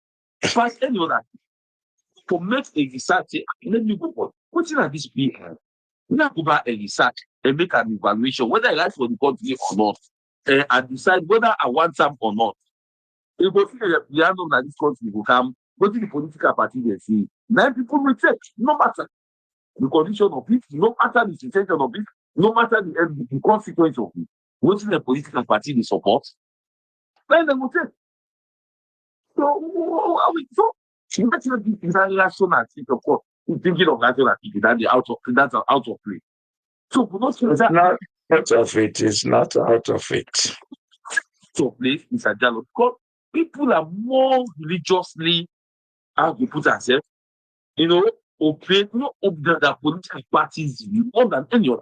first any other to make a research, let me go for what's in this PR. Let go back a research and make an evaluation whether I like for the country or not, and decide whether I want them or not. If we feel the end of this country will come, go to the political party they see. Now people will check, no matter the condition of it, no matter the situation of it, no matter the consequence of it. What's in the political party they support? Then they will check. So that's not the rational thing, of course. Thinking of national activity, that's out of play. So for those It's that not out of it. It's not out of it. to place is a dialogue because people are more religiously, how to put ourselves, obey, of the political parties more than any other.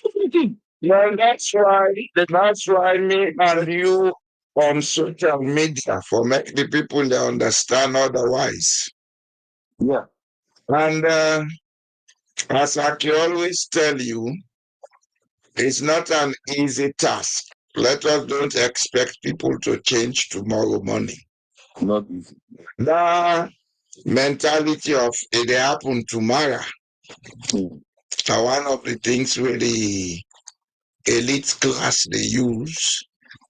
Everything. Well, that's why me and you on social media for make the people they understand otherwise. Yeah. And as I can always tell you, it's not an easy task. Let us don't expect people to change tomorrow morning. Not easy. The mentality of it happen tomorrow. So one of the things where the elite class they use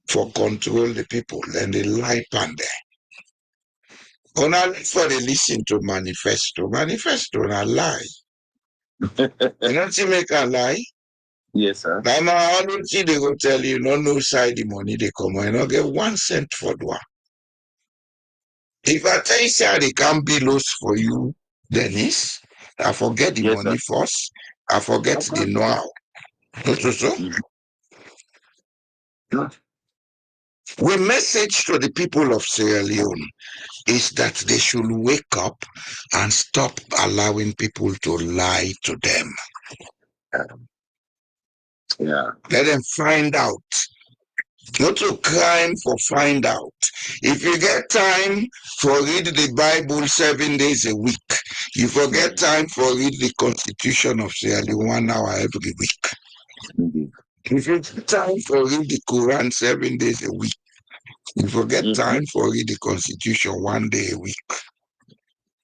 for control the people, then they lie pan there. Only for they listen to manifesto. Manifesto na lie. You don't see make a lie. Yes, sir. Now I don't see they go tell you no side the money they come. I not get 1 cent for one. If I tell you say they can't be lost for you, Dennis, I forget the Yes, money first. I forget the know-how. So. We message to the people of Sierra Leone is that they should wake up and stop allowing people to lie to them. Yeah. Let them find out. Not to crime for find out. If you get time for read the Bible 7 days a week, you forget time for read the Constitution of Sierra Leone 1 hour every week. If you get time for read the Quran 7 days a week, you forget time for read the Constitution 1 day a week.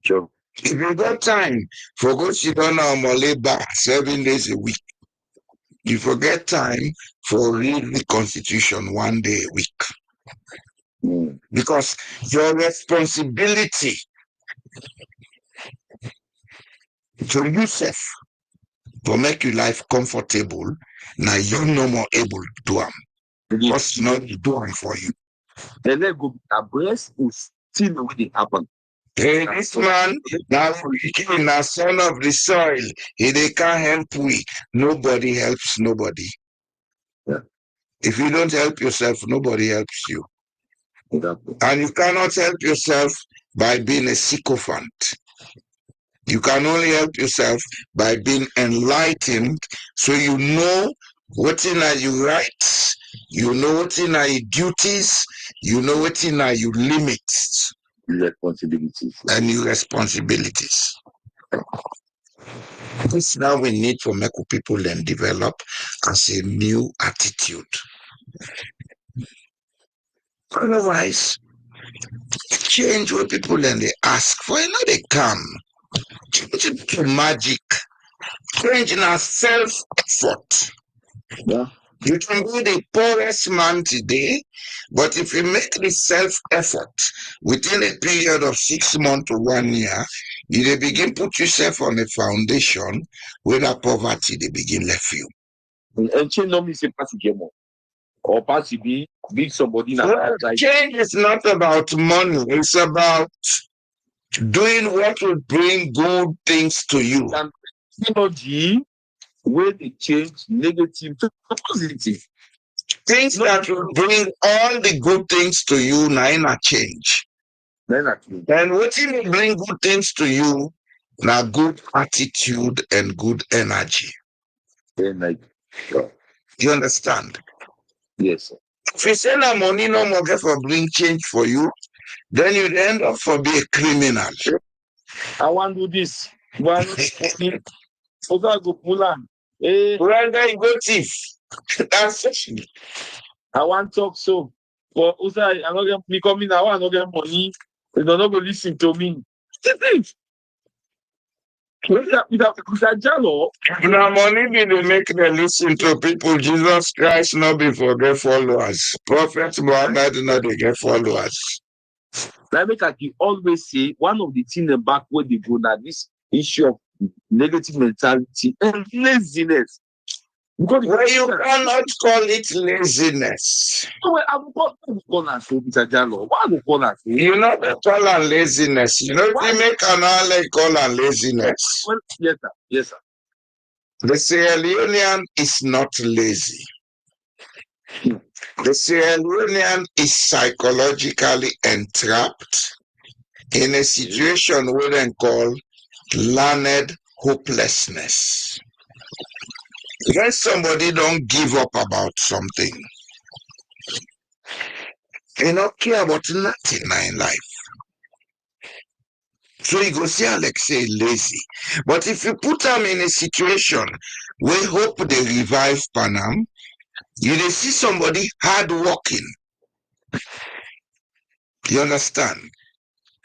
Sure. If you got time for go sit down on Malay bar 7 days a week, you forget time for read the Constitution 1 day a week. Because your responsibility to yourself to make your life comfortable, now you're no more able to do them. Because not do them for you. The leg go abreast is still the way they happen. Hey, this man, now a son of the soil. They can't help we. Nobody helps nobody. Yeah. If you don't help yourself, nobody helps you. Exactly. And you cannot help yourself by being a sycophant. You can only help yourself by being enlightened, so you know what are your rights, you know what are your duties, you know what are your limits Responsibilities. and your responsibilities. This now we need to make people then develop as a new attitude. Otherwise, change what people then they ask for, you know they come. Change it to magic. Change in our self-effort. Yeah. You can be the poorest man today, but if you make the self-effort within a period of 6 months to 1 year, you they begin put yourself on a foundation where that poverty they begin left you. And change normally say pass game or pass be somebody in Well, change is not about money, it's about doing what will bring good things to you. Technology where they change negative to positive. Things that will bring all the good things to you now in a change. And what will bring good things to you now good attitude and good energy. You understand? Yes. If you say that money no more get for bring change for you, then you end up for be a criminal. I want to do this. One go pull on. Rather you go thief. That's it. I want to talk so. But also I not get me coming now, I not get money. They don't go listen to me. Now money be to make them listen to people. Jesus Christ not before get followers. Prophet Muhammad not they get followers. Like make I always say one of the things the back where they go now this issue of negative mentality and laziness. Well, you cannot call it laziness. Well, I will call Mr. Jallo. Why will call that? You know they call it laziness. You know they make an ally call it laziness. Well, yes, sir. Yes, sir. The Sierra Leonean is not lazy. The Sierra Leonean is psychologically entrapped in a situation we then call learned hopelessness. When somebody don't give up about something, they don't care about nothing in life. So you go see Alex say lazy. But if you put them in a situation where hope they revive Panam, you they see somebody hard working. You understand?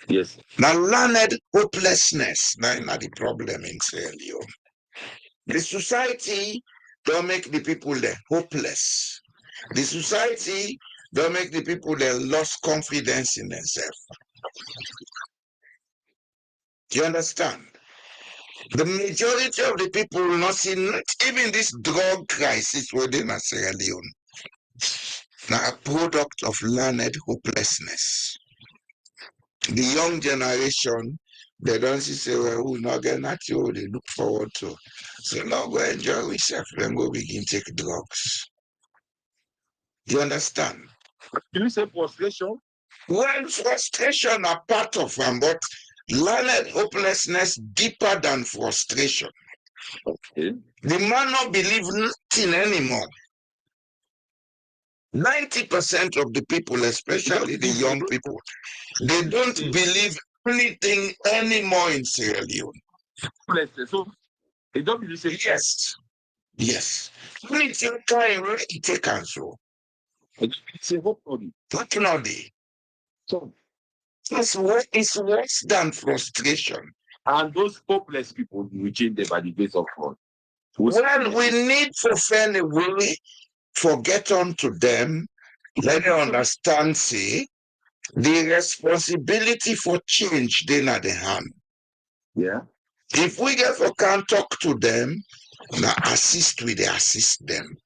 Yes. Now learned hopelessness. Now not the problem in Sierra Leone. The society don't make the people there hopeless. The society don't make the people there lost confidence in themselves. Do you understand? The majority of the people will not see not even this drug crisis within Sierra Leone. Now a product of learned hopelessness. The young generation, they don't say, well, who not get that you they look forward to. So now go enjoy yourself, then go begin take drugs. You understand? Can you say frustration? Well, frustration are part of them, but learned hopelessness deeper than frustration. Okay. The man not believe nothing anymore. 90% of the people, especially the young people, they don't believe anything anymore in Sierra Leone. So they don't believe say Yes. Yes. Anything can really take control. say hope for it. What not they? So It's worse than frustration. and those hopeless people we change them by the grace of God. Well, we need to find a way for get on to them, let them understand, see, the responsibility for change they at the hand. Yeah. If we get for can talk to them, now assist them.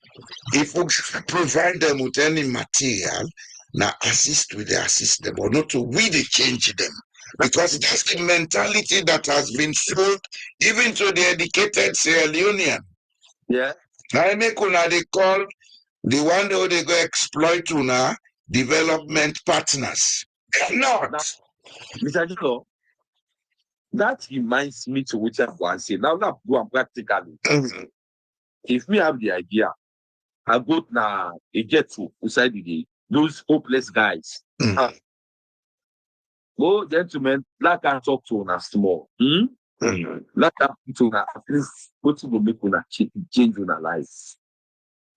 If we provide them with any material, now assist with the system, or not to we the change them. Because that's the mentality that has been sold even to the educated Sierra Leonean. Yeah. Now make una they call the one that they go exploit una development partners. They're not. Now, Mr. Jilo, that reminds me to which I want to say. Now go and practically. If me have the idea, I go now a get to inside those hopeless guys. Go, gentlemen, like I talk to una small. Like I talk to una at least what will make una change una life.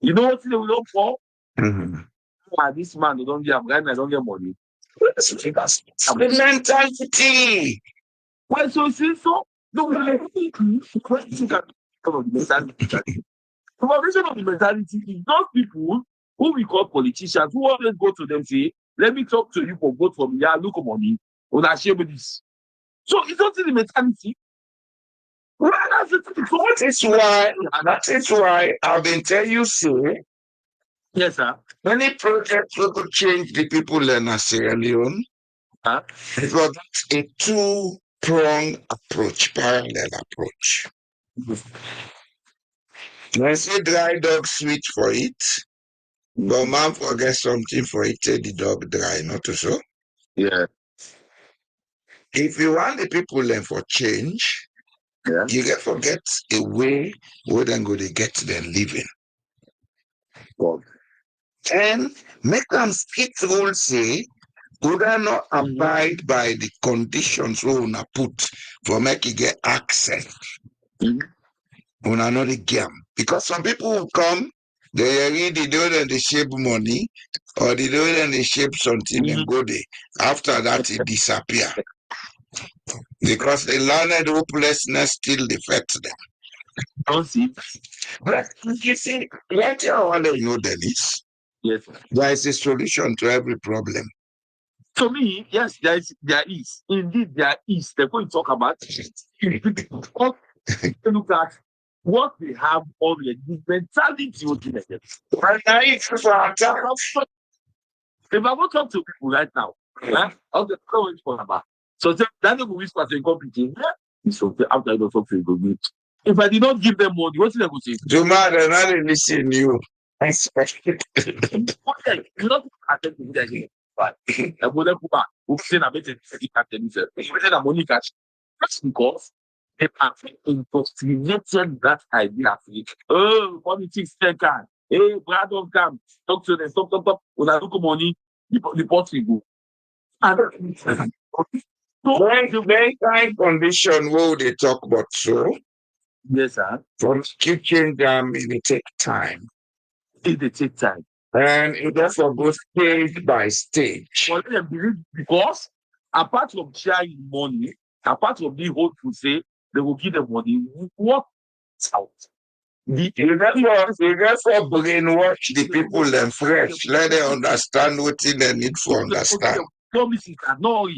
You know what they will look for? This man, they don't get I don't get money. That's the mentality. Well, so see, so no mentality. The foundation of the mentality is those people who we call politicians who always go to them say, let me talk to you for vote for me. Yeah, look at money. Una share with this. So it's not in the mentality. Well, that's the thing. So that is why I've been telling you, say, yes, sir. many projects will change the people in Sierra Leone. Because that's a two-pronged approach, parallel approach. I say dry dog sweet for it, but man forget something for it, say the dog dry, not so. Yeah. If you want the people learn for change, you get forget a way where then go they get them living. And make them strict rules say, would I not abide by the conditions we una put for make you get access? Una not the game. Because some people will come, they read the door and they shape money, or the door and they shape something and go there. After that, it disappear. Because the learned hopelessness still affects them. Don't see. But you see, what you want to know, Dennis? Yes. There is a solution to every problem. To me, yes, there is. Indeed, there is. They're going to talk about look at what they have already, the mentality if I want to talk to people right now, I'll get about. So Daniel will whisper to a company, so after I don't talk to you, if I did not give them money, what's the negotiation? Tomorrow, not listen you. I expect it. Okay, you not attend to that again. But I will never go back. We'll say a better money catch. That's because they have indoctrinated that idea. Oh, politics can. Hey, Brad don't come. Talk to them. Stop. When I look at money, the pot will go. And so, very kind condition where they talk about so. Yes, sir. For teaching them, it will take time. It will take time. And it also goes stage by stage. Because apart from sharing money, apart from being hopeful, say they will give them money, what out? You therefore brainwash the people and fresh. Let them understand what they need to understand. Promises are not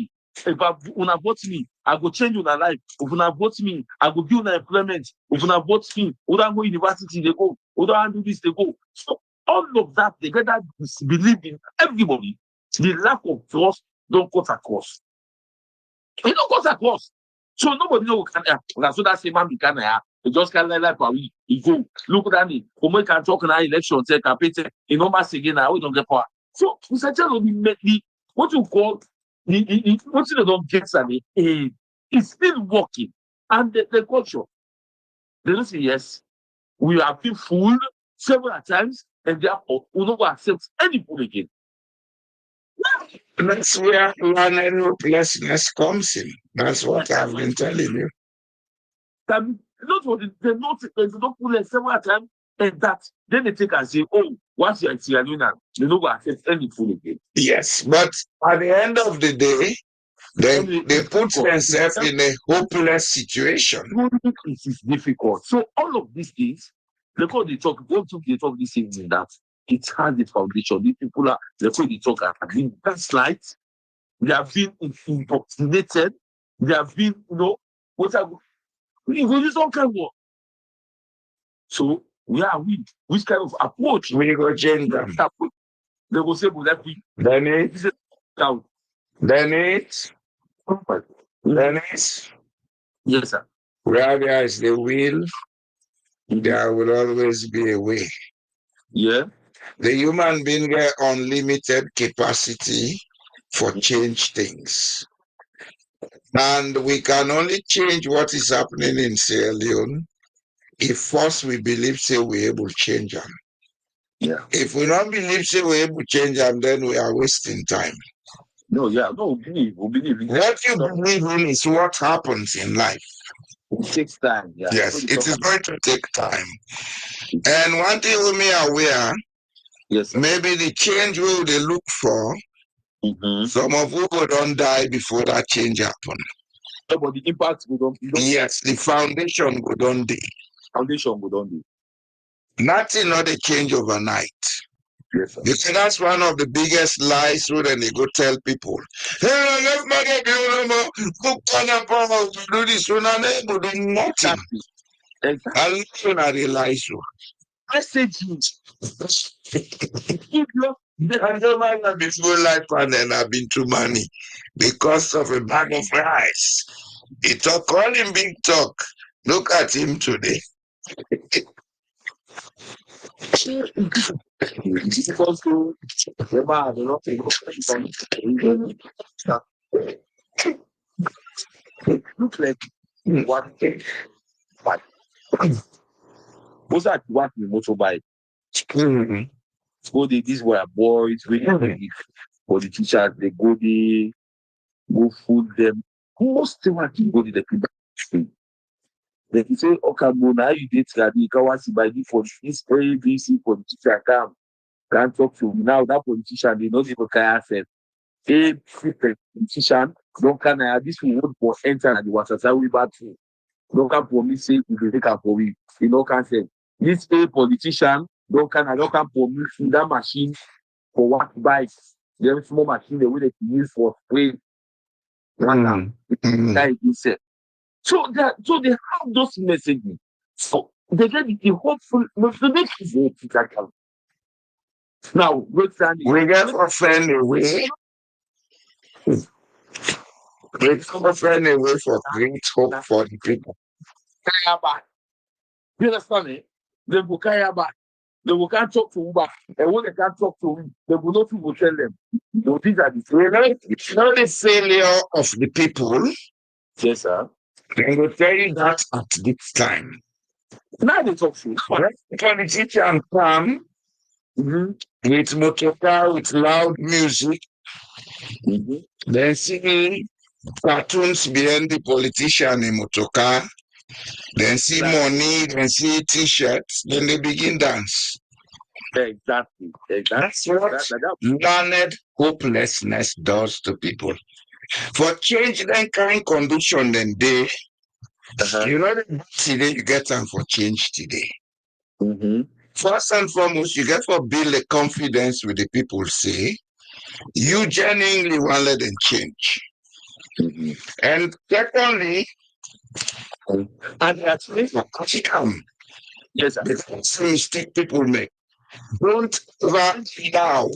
if una vote me, I go change your life. If una vote me, I go give una employment. If una vote me, we don't go university, they go. We don't do this, they go. So all of that, they get that believe in everybody. The lack of trust don't cut across. It don't cut across. So nobody know so that's the man we can you just can't let that we go. Look at me. When can talk in our election, say campaign, you know, mass again, we don't get power. So Mr. Jello, what you call what you don't get it's still working. And the culture. They don't say yes. We have been fooled several times, and therefore we don't accept any fool again. That's where learning hopelessness comes in. That's what I've been telling you. They don't fool us several times, and that then they take and say, oh, once you're in Sierra Leone, they don't accept any fool again. Yes, but at the end of the day, they put themselves in a hopeless situation. It is difficult. So all of these things, they talk this evening that it has the foundation. These people are they talk have been gaslight, they have been indoctrinated, they have been, we use all kind of work. So which kind of approach? We go change them. They will say, well, let me. Then it, Down. then it, then it, Yes, sir. where there is the will, there will always be a way. Yeah. The human being get unlimited capacity for change things. And we can only change what is happening in Sierra Leone if first we believe say we're able to change them. Yeah. If we don't believe say we're able to change them, then we are wasting time. No, yeah, no, we believe. What you believe in is what happens in life. It takes time. Yeah. Yes, it is going to take time. And one thing we may aware, Yes, sir. maybe the change we they look for, some of you go don't die before that change happen. No, but the impact we don't. Yes, the foundation go don't do. Foundation we don't do. Nothing not a change overnight. Yes, sir. Because that's one of the biggest lies where then they go tell people, hey, let's make it do this one and they go do nothing. Exactly. And I realize you. Messages. I don't have before life and then I've been to money because of a bag of rice. He talk all him big talk. Look at him today. Look like what? What's that? What the motorbike? So these were boys. We politicians. They go food them. Most of them go to the people. They say, okay, now you did that. You can watch by default. This ABC politician can't talk to me. Now that politician, they don't even care. A politician don't can this will for enter and the water. So we back to don't can for me say if you take for me. You know can say this a politician don't can for me that machine for what bikes. There small machine the way they use for spray. That is said. So they have those messages. So they get the hopeful message. Now, we get offend away. We come offend away for great hope for the people. You understand me? They will carry back. They will can't talk to Uber. And when they can't talk to him, they will not even tell them. So these are the it's not the failure of the people. Yes, sir. They will tell you that at this time. Now they talk to politician come with motor car, with loud music. Then see cartoons behind the politician in motor car. Then see money, then see t-shirts, then they begin dance. Exactly. That's what learned hopelessness does to people. For change then kind condition then they, you know today you get time for change today. First and foremost, you get for build a confidence with the people say, you genuinely want to let them change. And secondly, and actually come. Yes, sir. It's a mistake people make. Don't ever allow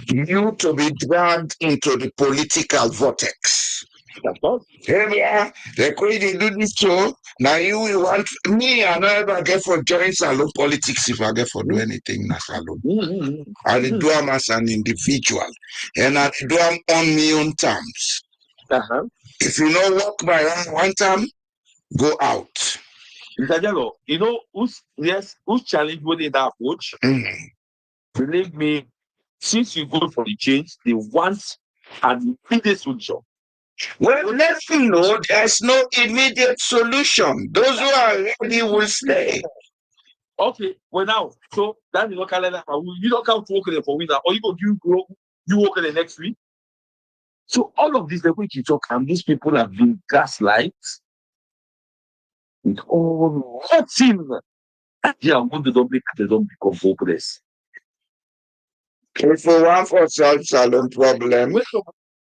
you to be dragged into the political vortex. Yeah, they could do this too. Now you will want me, I never get for join salon politics if I get for do anything in salon. I do them as an individual and I do them on my own terms. If you don't work by one time, go out. You know who's challenge with that approach? Believe me, since you go for the change, they want an immediate solution. Well, let them know there's no immediate solution. Those who are ready will stay. Okay, well now, so that's the local level. You don't come to work there for winter, or you work the next week. So all of this, the way you talk, and these people have been gaslight. With all nothing. Yeah, when they don't become hopeless. If we want for solve salon problem,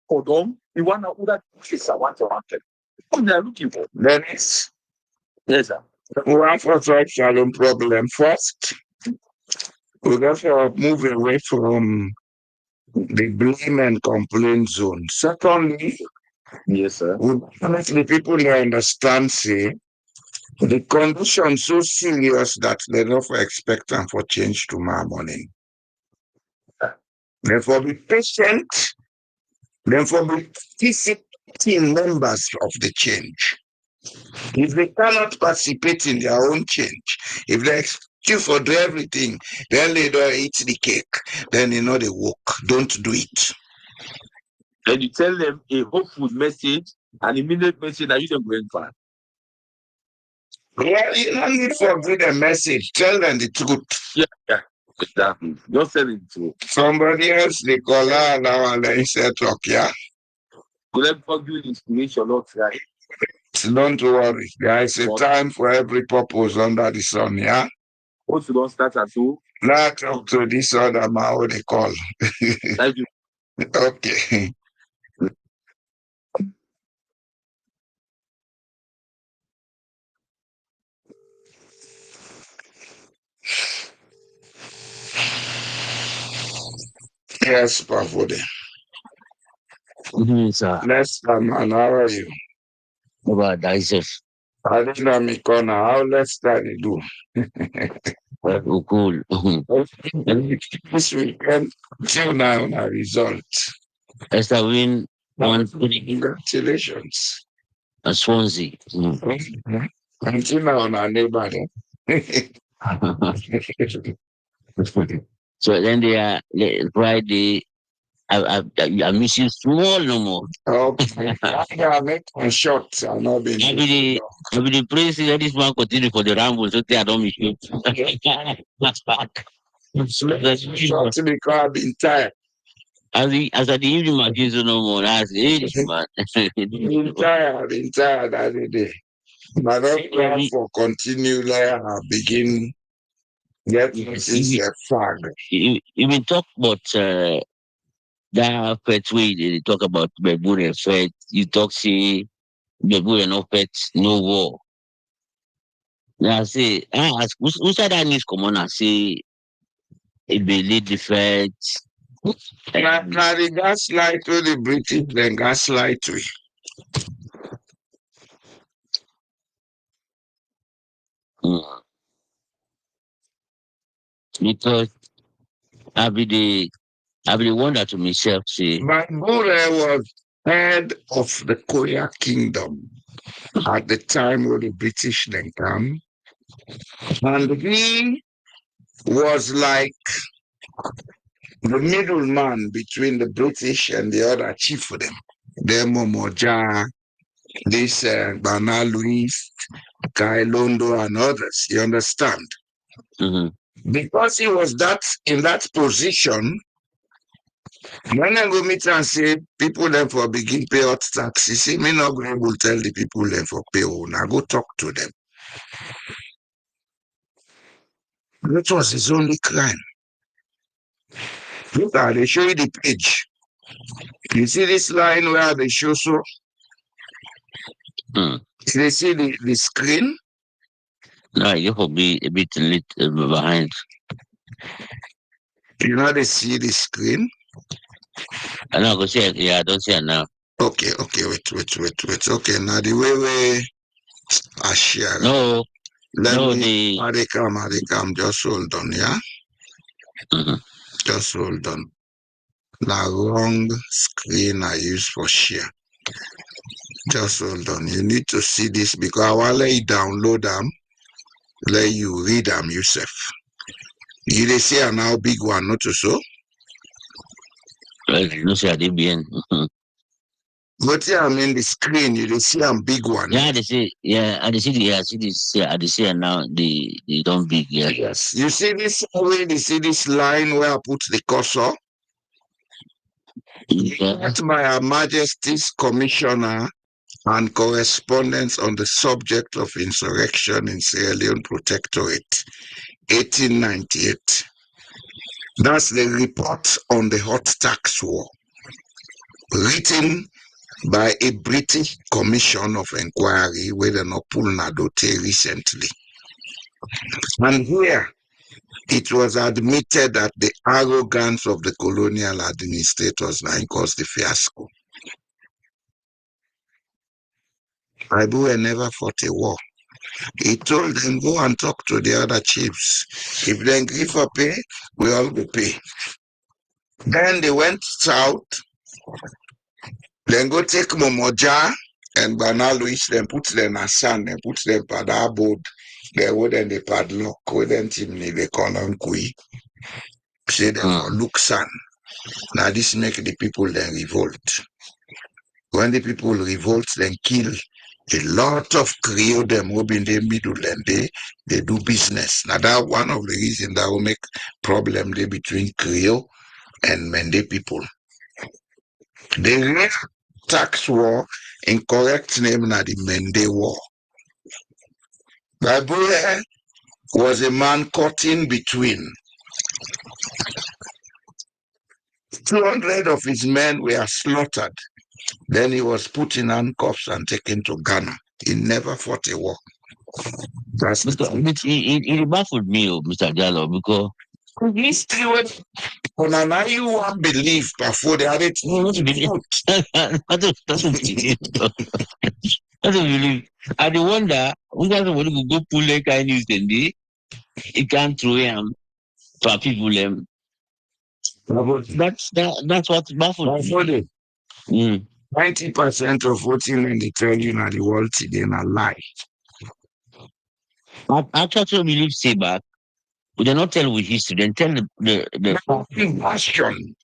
for them, you want to that is I want. What they are looking for. Then it's yes, sir. We want for solve salon problem first. We got to move away from the blame and complaint zone. Secondly, Yes, sir. we definitely people understand, say, the condition so serious that they don't expect them for change tomorrow morning. Therefore, be patient. Therefore, be participating members of the change. If they cannot participate in their own change, if they expect you for do everything, then they don't eat the cake, then you know they work. Don't do it. And you tell them a hopeful message, an immediate message that you don't going for. Yeah, you don't need to give a message. Tell them the truth. Yeah, exactly. Just tell it to. Somebody else, they call her now and they say, talk, yeah? Could let God give you inspiration, not right. Don't worry. There is a time for every purpose under the sun, yeah? Once you don't start at all, Now talk to this other man who they call. thank you. Okay. Yes, Pafode. Sir. Next time, man, how are you? About thyself. I didn't know me corner. How let's start to do? Oh, cool. This weekend, till now, my result. Esther win 1-3 Congratulations. at Swansea. Until now, our neighbor. So then they are Friday. I miss you small no more. Okay. I make one shot. I'll not be. I be the praise that this man continue for the ramble, so I don't miss you. Shot because I've been tired. As at the evening, my kids no more. That's it, man. Been tired every day. I don't plan for continue there. I begin get this flag. You been talk about that pet way they talk about Bebu and pet. You talk say Bebu and no pet, no war. Now I say, I ask who said that news come on and say it be lead the fed. Now the gaslight to the British, then gaslight we. Because I be the wonder to myself say Bangura was head of the Korea Kingdom at the time when the British then come. And he was like the middleman between the British and the other chief of them. Demo Moja, this Bana Luis, Kai Londo, and others. You understand? Because he was in that position, when I go meet and say people then for begin pay out tax, you see, me not be able to tell the people then for pay on. I go talk to them. That was his only crime. Look at they show you the page. You see this line where they show so? They see the screen? no, you will be a bit lit behind. You know they see the screen? I know go see it, yeah, I don't see it now. Okay, wait. Okay, now the way I share. No, they come, just hold on, yeah? Just hold on. The wrong screen I use for share. Just hold on. You need to see this because I will let you download them, let you read them yourself. You they see a now big one, not so? No see I did be in. But yeah, I mean the screen, you they see a big one. Yeah, they say, yeah, I see the, I see this, yeah, I see it now, they don't big, yeah. Yes. You see this way, you see this line where I put the cursor? Yeah. That's my Her Majesty's Commissioner and correspondence on the subject of insurrection in Sierra Leone Protectorate, 1898. That's the report on the hot tax war, written by a British Commission of Inquiry with an Opul Nadote recently. And here, it was admitted that the arrogance of the colonial administrators now caused the fiasco. Ibu never fought a war. He told them, go and talk to the other chiefs. If they agree for pay, we all will pay. Then they went south. Then go take Momoja and Bana Louis, then put them in sand, then put them by that boat. They wouldn't the padlock, wouldn't him, they call him Kui. Say them for look sun. Now this make the people then revolt. When the people revolt, then kill a lot of Creole them who in the middle and they do business. Now that one of the reasons that will make problem there between Creole and Mende people. The real tax war, incorrect name na the Mende War. Babule was a man caught in between. 200 of his men were slaughtered. Then he was put in handcuffs and taken to Ghana. He never fought a war. That's It baffled me, Mr. Jallo, because history when you want believe before they had it. I don't believe. I don't believe. I do wonder who doesn't want to go pull a kind news and it can't throw him for people. That's what baffled me. 90% of voting in the tell you now the world today na lie. I actually believe say back. But they not tell with history, then tell the Question.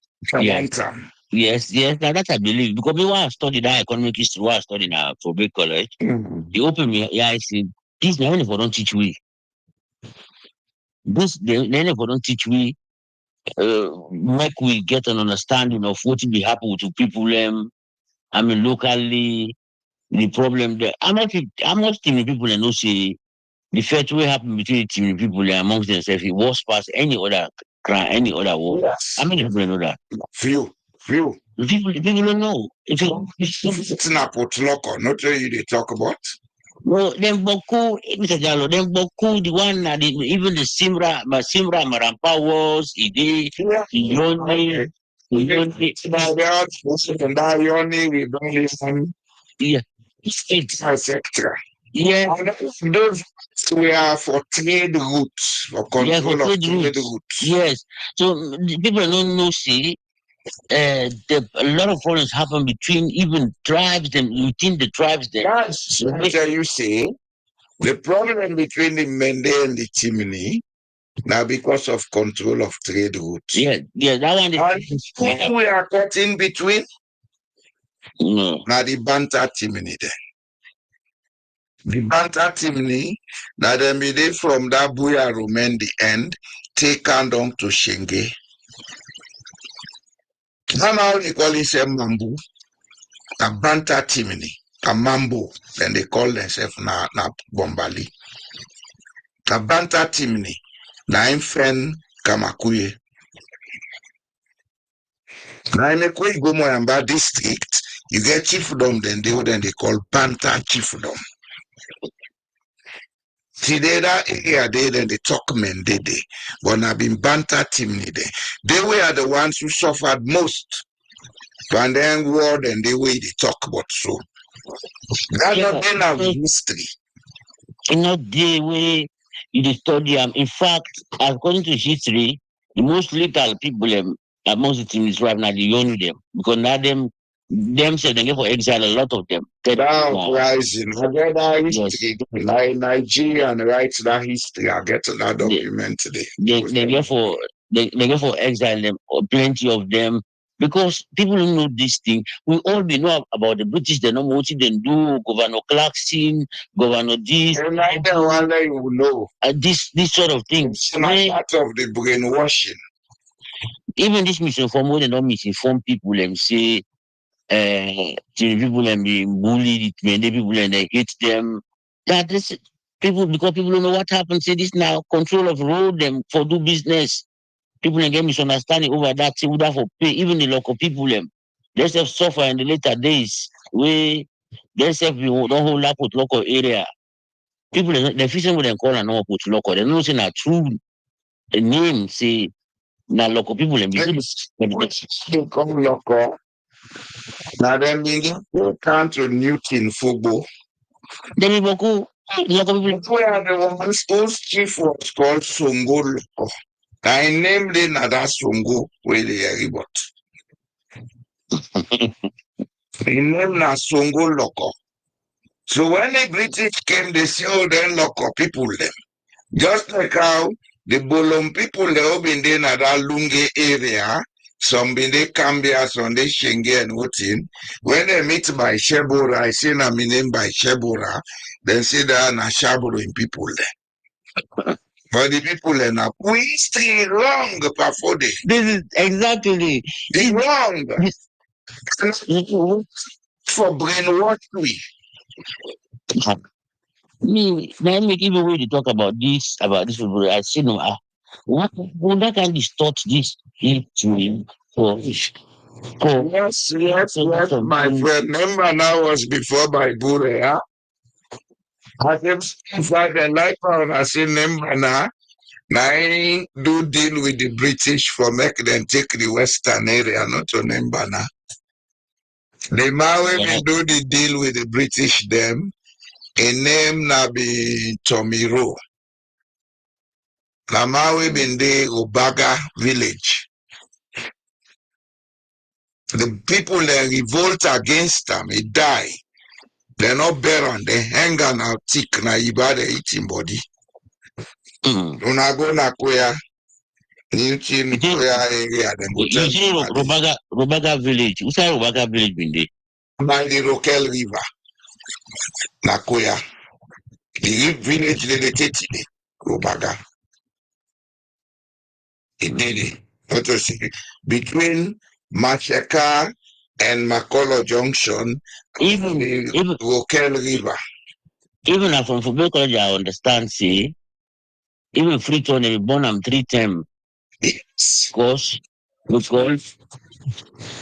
Yes, now that I believe. Because me when I studied that economic history, when I studied at Probate College, they opened me, I said, this never don't teach we. They never don't teach we, make we get an understanding of what will be happening to people, locally, the problem there. I'm not telling people and no say, the fact will happen between the team people amongst themselves, it was past any other crime, any other war. Yes. How many people know that? Few. People don't know. It's not put local, not you they talk about. No, then Boku, Mr. Jallo, then Boku, the one that even the Simra Marampa was, Ide, Yoni, yeah, etc. Yeah. Those were for trade routes, for control of trade routes. Yes. So people don't know, see, a lot of problems happen between even tribes and within the tribes there. That's what you say. The problem between the Mende and the Chimney now because of control of trade routes. Yeah, that one is we are caught in between. No. Now the Banta Chimney there. The Banta Chimney, now them be from that Buya Rumen the end, take on down to Shenge. Now they call it Mambu, a Banta Chimney, a Mambo, then they call themselves na Bombali. A Banta Chimney, na Infen Kamakuye. Now in a Gomoyamba district, you get chiefdom, then they call Banta chiefdom. See, that area then they talk men they, but I've been Banta Timni there. They were the ones who suffered most. And then war, then they way they talk about so. That's not in our history. Not the way you study them. In fact, according to history, the most lethal people amongst the teams right now, they own them. Because now them say they get for exile, a lot of them. Now, rising. I get that history. Yes. Like Nigeria and write that history. I get that document today. They get for exile them, or plenty of them. Because people don't know this thing. We all know about the British, they know what they do, Governor Clarkson, Governor this. And I don't want to know. This sort of thing. It's not part of the brainwashing. Even this misinformed, they don't misinform people and say, people and be bullied, many people and they hate them. That is people, because people don't know what happens. Say this now, control of road them for do business. People and get misunderstanding over that, say would have for pay, even the local people them. They have suffer in the later days where they have don't hold up with local area. People the fishing with them call and not put local. They don't say not true. a name say na local people and They come local. Now then we come to Newton Football. then local people. Where the ones whose chief was called Songo Loko. I named it Nada Songo where they got. He named na Songo Loko. So when the British came, they say, oh, then Loko people them. Just like how the Bolom people they all been there in that Lunge area, some been there Cambia, some they Shenge and Wotin. When they meet by Shebora, I say na my name by Shebora, then say that na Shaboro in people there. But the people are not. We stay wrong before they. This is exactly It's wrong. For brainwash we. me. Now make even when they talk about this people, I say no. What that can distort this history for Yes, my friend. Remember now was before by Burea. I said, if I can like I say, remember now. Now I do deal with the British for make them take the Western area, not to Nembana. The Maui yeah. do the deal with the British them. A name na be Tomiro. Na Maui been the Obaga village. The people that revolt against them, they die. They're not barren, they hang on out thick na ibada eating body. Una go na Koya, Newton Koya area, then go tell You see Robaga village. Who's that Robaga village been there? by the Rokel River, na Koya. The village they take it, Robaga. It did it. What to say? Between Macheka and Makolo Junction, Even the Rokel River. even from football college, I understand. See, even Freetown they born am 3 times. Yes. Because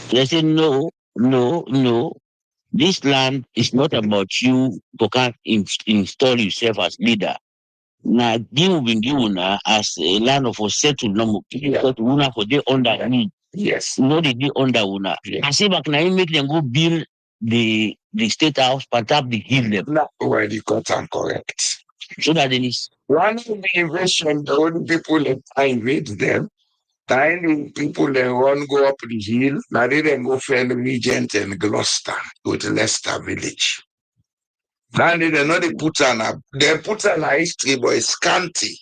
they say no. This land is not about you to can install yourself as leader. Now, give been given as a land of a settled number because una for they under me. Yes. No, they under una. I say back now, make them go build the state house, but up the hill them. Not where you got and correct. So that then is One of the invasion, the only people that invade them, tiny people that want go up the hill, now they then go find Regent and Gloucester, go to Leicester village. Now they not they put on a history, but it's scanty.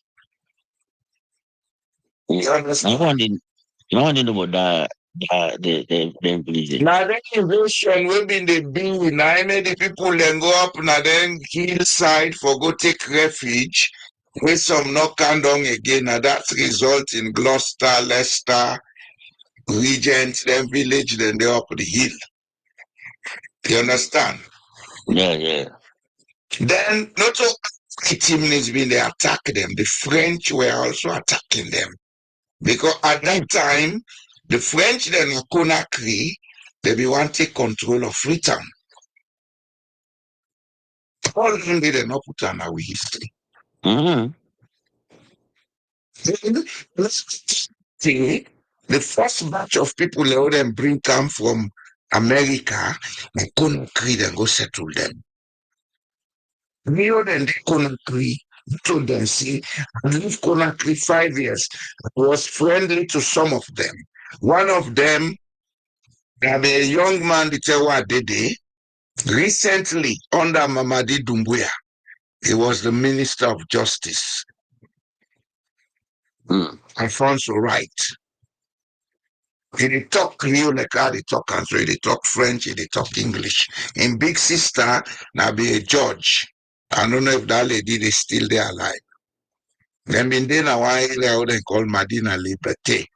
You understand? I want to know about the village. Now the invasion will be the big now the people then go up now then hillside for go take refuge. With some not come down again, now that result in Gloucester, Leicester, Regent, then village, then they up the hill. You understand? Yeah. Then not so Timnis been they attack them. The French were also attacking them. Because at that time, the French then Conakry, they be want to take control of Freetown. All of them they not put on our history. Mm-hmm. Let's see. The first batch of people they them bring come from America, they Conakry, then go settle them. Rio then they Conakry, told them, see, I lived Conakry 5 years. I was friendly to some of them. One of them, a young man, the Tewa Dede, recently under Mamadi Doumbouya, he was the Minister of Justice. Alfonso Wright. He talk Creole like how they talk and so they talk French, they talk English. In Big Sister, now be a judge. I don't know if that lady is still there alive. Then been there now one area they call Madina Liberté.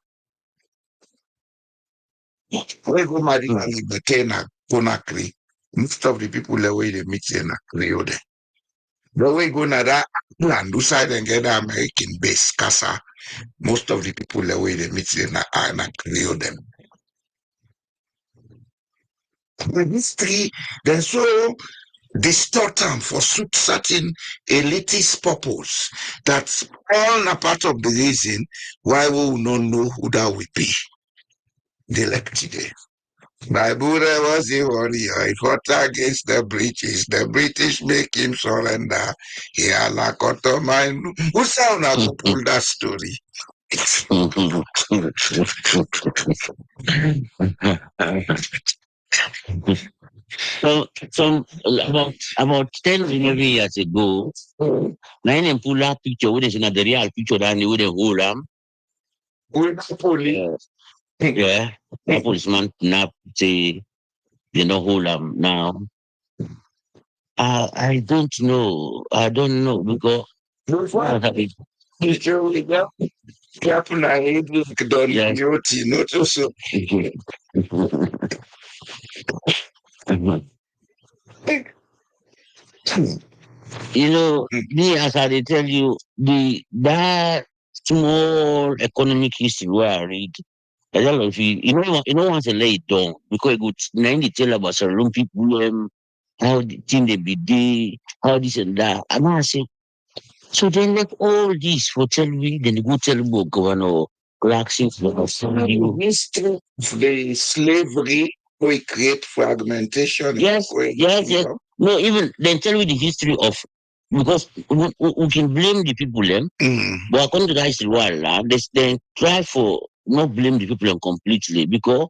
We go Madina Liberté na Conakry. Most of the people the way they meet in Creole there. But we go na that land, do side and get the American base, Casa. Most of the people the way they meet in Creole them. The history, then so distort them for certain elitist purpose. That's all a part of the reason why we will not know who that will be. The elected. Bible was a warrior. He fought against the British. The British make him surrender. He alakoto mine. Who sound like to pull that story? So about 10 11 years ago, nine and pull up picture with not the real picture than with the whole With police. yeah. A policeman nap say you know whole now. I don't know. I don't know because Picture with them. Captain, I hate look done yes. guilty. Not also. You know, me as I dey tell you, that small economic history where I read, a lot of you know want to lay it down because it would now tell about some people how the thing they be dey, how this and that. And I say, so they left all this for tell me, then they go tell me Governor Clarkson for you. History of the slavery we create fragmentation. Yes, yes. No, even then tell me the history of because we can blame the people them, but according to the history they try for not blame the people them completely because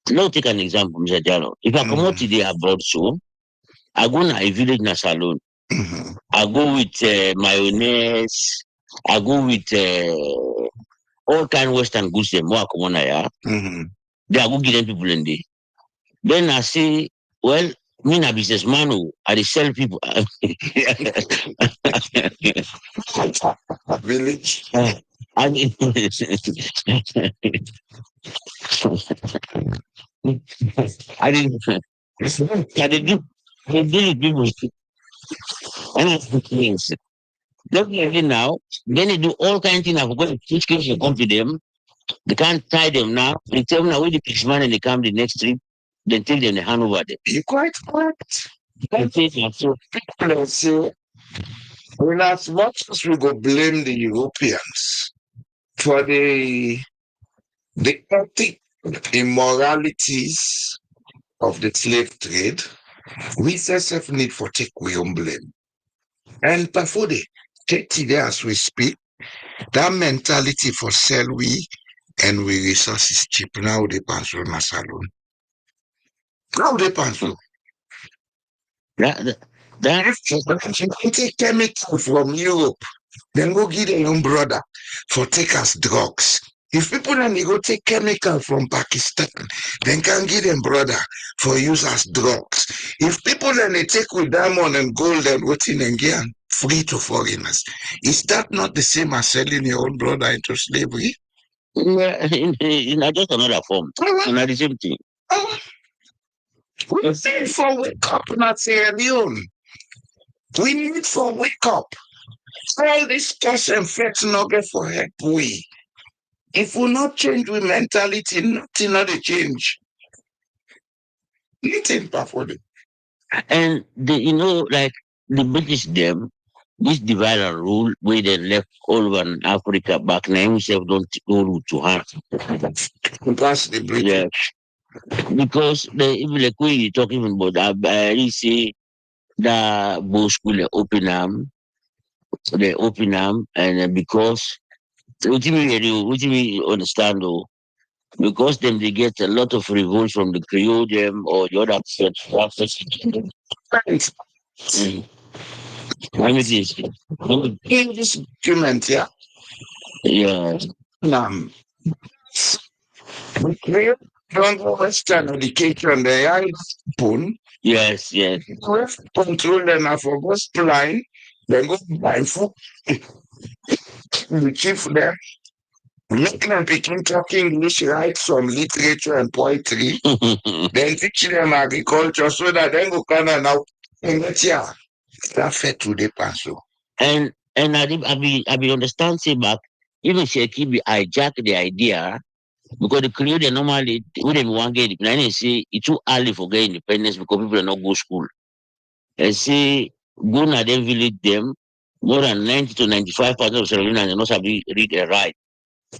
now take an example, Mr. Jalo. If I come out today abroad so I go to a village na salon. I go with mayonnaise, I go with all kind of Western goods them more common yeah. They are go give them people in there. Then I say, well, me na businessman who I dey sell people. Village. I mean, I didn't. I did do. I did people. And I think things. Definitely now. Then they do all kind of things. I've got to teach kids to come to them. They can't tie them now. They tell them now where the policeman and they come the next trip. Then take them the hand over them. You're quite correct. I think so. People say, well, as much as we go blame the Europeans for the ethic immoralities of the slave trade, we self need for take we own blame. And before the 30 days as we speak, that mentality for sell we and we resources cheap. Now they pass on a salon. Now they pass on. That If take chemical from Europe, then go give their young brother for take us drugs. If people then they go take chemical from Pakistan, then can give them brother for use as drugs. If people then they take with diamond and gold and waiting and get free to foreigners, is that not the same as selling your own brother into slavery? in just another form. Not the same thing. We need for wake up, not Sierra Leone. We need for wake up. All this cause and effect not get for help we. If we not change with mentality, nothing not a change. Nothing for them. And like the British them, this divide and rule where they left all over Africa back now himself don't go to hand. That's the British. Yeah. Because even like when you talking about I say the both school they open them and because what do you mean understand though? Because them they get a lot of revolt from the Creole them or the other Right. Let me see. In this document, yeah. Yeah. We create Western education, the young spoon. Yes. We control them for both blind, then go blind food. We keep them. Make them begin talking English, write some literature and poetry, then teach them agriculture so that they go kind of now. That fed to the pencil. And I be understand say back even Sheki be hijack the idea because the Creole they normally when they want get it, they say it's too early for get independence because people are not go school. say go na dem village them. More than 90 to 95% of Sierra Leoneans not sabi read and write.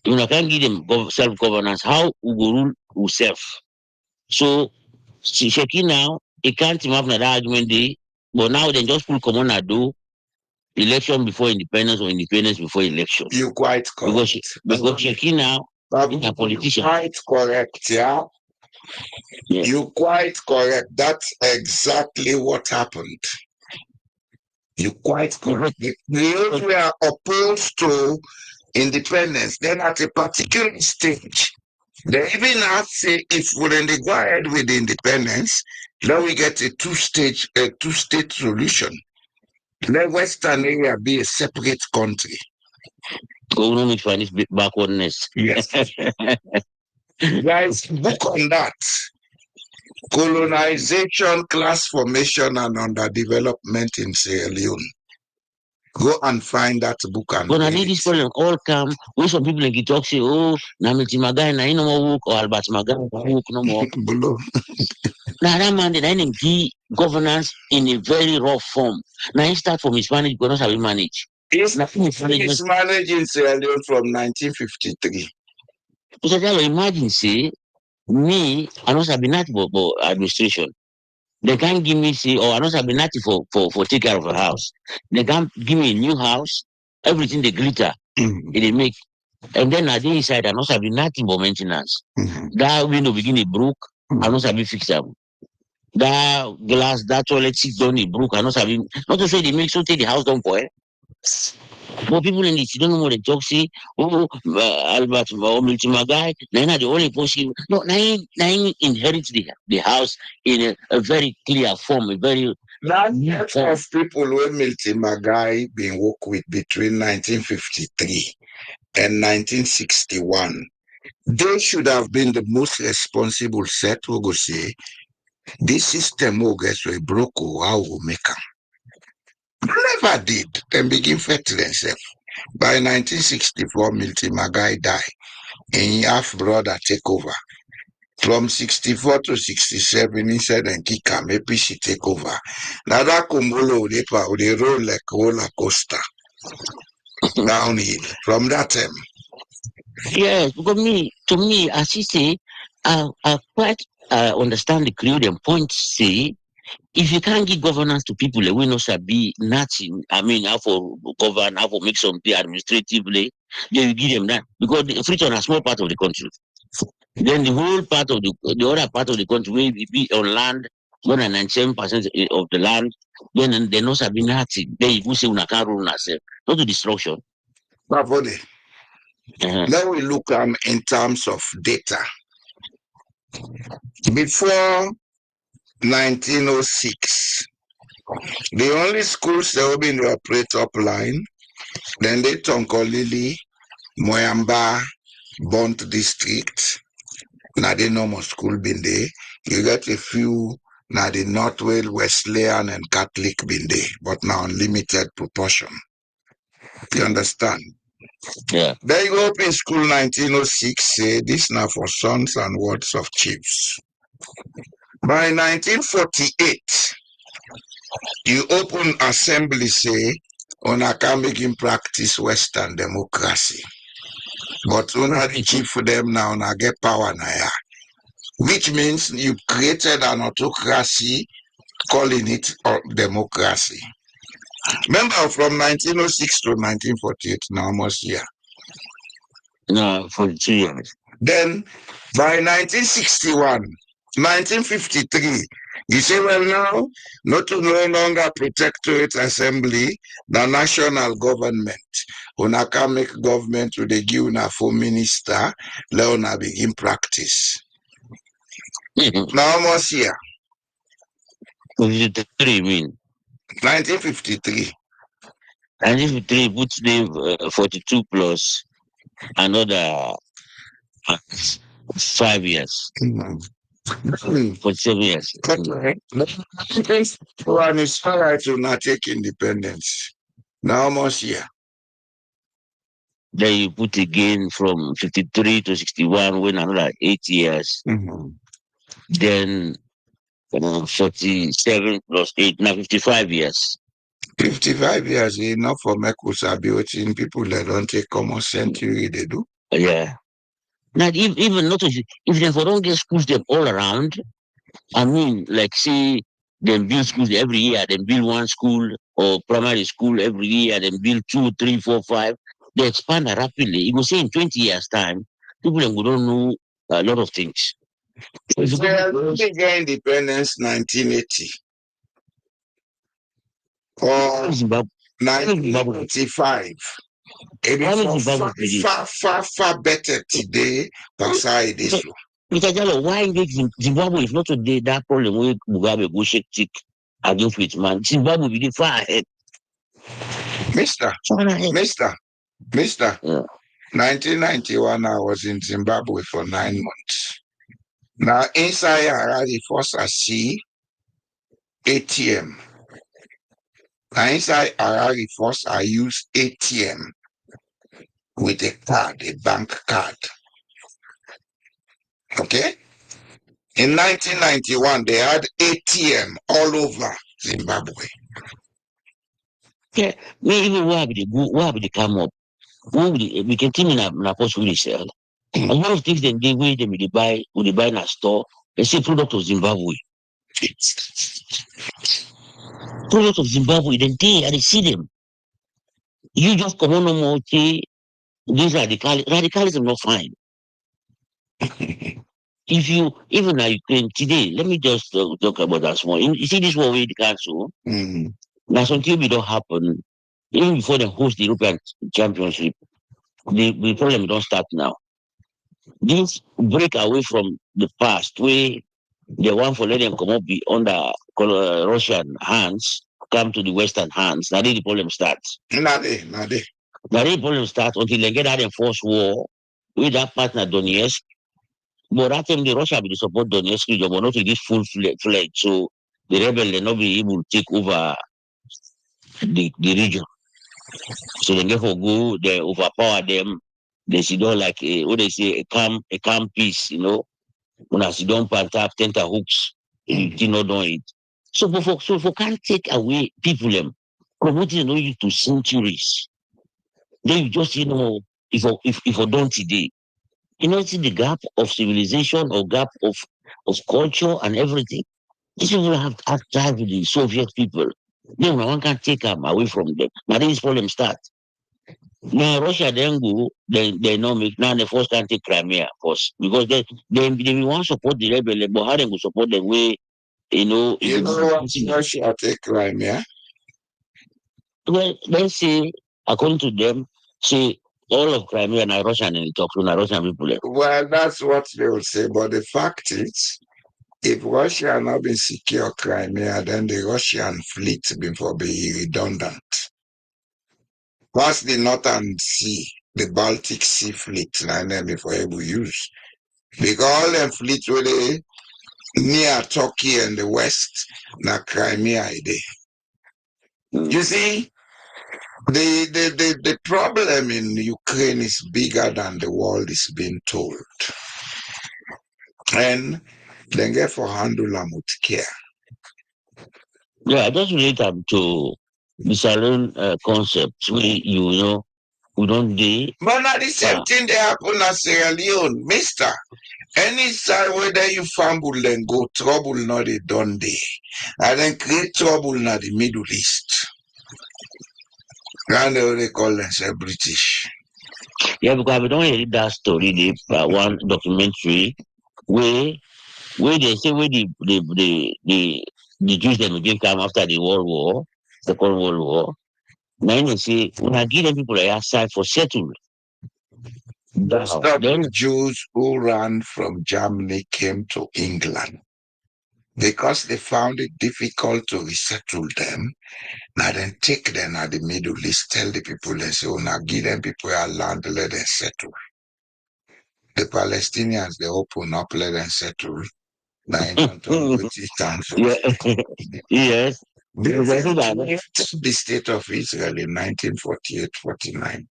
You know, can't give them self-governance. How we go rule ourselves? So, Sheki now, it can't team up na that argument day, but now they just pull common and do election before independence or independence before election. You're quite correct. Because Sheki now, is a politician. Quite correct, yeah. Yeah. You're quite correct. That's exactly what happened. You're quite correct. Those were opposed to independence. Then at a particular stage, they even have say if we then they go ahead with the independence, then we get a two-state solution. Let Western area be a separate country. Go on with Spanish backwardness. Yes. Guys, book on that. Colonization, class formation, and underdevelopment in Sierra Leone. Go and find that book and When I read need this it. problem all come, when some people in talk say, oh, Namiti Magai, na no more work, or Albert Magai, work no more. Below. Now that man, the NMG governance in a very rough form. Now he start from his manage, because how he manage. He's managing Sierra Leone from 1953. So imagine, say, me, I know Sabinati for administration. They can't give me, say, or I know Sabinati for take care of a house. They can't give me a new house, everything they glitter, they make. And then I dey inside, I know Sabinati for maintenance. That window begin to broke, I know Sabi fix them. That glass, that toilet seat done it broke, I know Sabi. Not to say they make so take the house done for it. But people in this, you don't know what they talk, say, oh, Albert, or Multimagai, they're the only possible. No, they inherit the house in a very clear form, a very. That of people who Milton Magai been work with between 1953 and 1961, they should have been the most responsible set who go say, this system will get so broke, how will make them. Never did. Then begin fetting themselves. By 1964, Milton Magai died, and half brother take over. From 64 to 67, inside and kick him, APC take over. Now that Kumolo, they roll like roller coaster downhill from that time. Yes, because to me, as you say, I quite understand the Creole point. Say, if you can't give governance to people, we know be nothing. I mean, how for govern, how for make something administratively, then you give them that because the Freetown is a small part of the country. Then the whole part of the other part of the country will be on land, more than 97% of the land. Then they know be nothing. Then you say we can't rule ourselves, not to destruction. But let we look in terms of data. Before 1906, the only schools that will be in the operate upline, then they Tonkolili, Moyamba, Bont district. Now they normal school been there. You get a few now the Northwell, Wesleyan, and Catholic been there, but now limited proportion. You understand? Yeah. Then you go up in school 1906, say this now for sons and wards of chiefs. By 1948, you open assembly, say, on a can begin practice Western democracy. But una the chief for them now, una get power now. Which means you created an autocracy, calling it democracy. Remember, from 1906 to 1948, now almost here. No, for 2 years. Then, by 1961, 1953, you say, well, now, no longer Protectorate Assembly, the national government. Una can make government with the give una for minister, let una begin practice. Now almost here. 53, mean. 1953. 1953, put the 42 plus another 5 years. 47 years. One is right to not take independence. Now almost here. Then you put again from 53 to 61, when another 8 years. Then 47 plus 8, now 55 years. 55 years enough for Mekusabi watching people that don't take common century they do. Yeah. Now, even notice if they don't get schools them all around, I mean, like say they build schools every year, they build one school or primary school every year, then build 2, 3, 4, 5. They expand rapidly. You will say in 20 years' time, people don't know a lot of things. Israel began independence 1980 or Zimbabwe. 1985. It is far better today than this. Mr. Jallo, why Zimbabwe is not today that problem where Mugabe go shake stick against with man? Zimbabwe will be far ahead. Mister, Yeah. 1991, I was in Zimbabwe for 9 months. Now, inside Harare, first I see ATM. Now, inside Harare, first I use ATM with a card, a bank card. Okay? In 1991, they had ATM all over Zimbabwe. Yeah, me even where they come up? We can tell me na post we sell. A lot of things then they way them they buy in a store. They say product of Zimbabwe. Product of Zimbabwe, then they see them. You just come on no more say these radicalism not fine. If you even now Ukraine today, let me just talk about that small. You see this war with the council. Now something will don't happen even before they host the European Championship. The problem don't start now. This break away from the past, where they want for let them come up be under Russian hands, come to the Western hands. Now the problem starts. Now the problem starts until they get out in force war with that partner Donetsk. But that time the Russia will support Donetsk region, but not with this full fledged. So the rebel will not be able to take over the region. So they therefore go, they overpower them. They see don't like what they say a calm peace, when I see don't plant up tenter hooks, you not doing it. So for can't take away people them promoting you to centuries. Then you just if I don't today, see the gap of civilization or gap of culture and everything. These people have tried with the Soviet people. Then one can take them away from them. Now this problem start. Now Russia then go, they know make now the first can take Crimea first. Because they want to support the rebel, but how they go support the way, Russia take Crimea? Well, let's say, according to them, say all of Crimea are Russian and they talk to Russian people. Well, that's what they will say, but the fact is, if Russia had not been secure Crimea, then the Russian fleet before be redundant. Plus the Northern Sea, the Baltic Sea fleet, and then before able use. Because all them fleets were near Turkey and the West, na Crimea ide. You see, the problem in Ukraine is bigger than the world is being told. And they get for handle them with care. Yeah, I just relate them to the Salon concept where we don't do. But not the same thing they happen at Sierra Leone, mister. Any side whether you fumble then go trouble not they done there. And then create trouble in the Middle East. And they call themselves British. Yeah, because we don't read that story, one documentary where they say where the Jews them again come after the World War, Second World War. Now they say when I give them people outside for settlement. The Jews who ran from Germany came to England because they found it difficult to resettle them. Now then take them at the Middle East, tell the people they say, now give them people a land, let them settle. The Palestinians they open up, let them settle. Now in British Council. Yes. The state of Israel in 1948-49.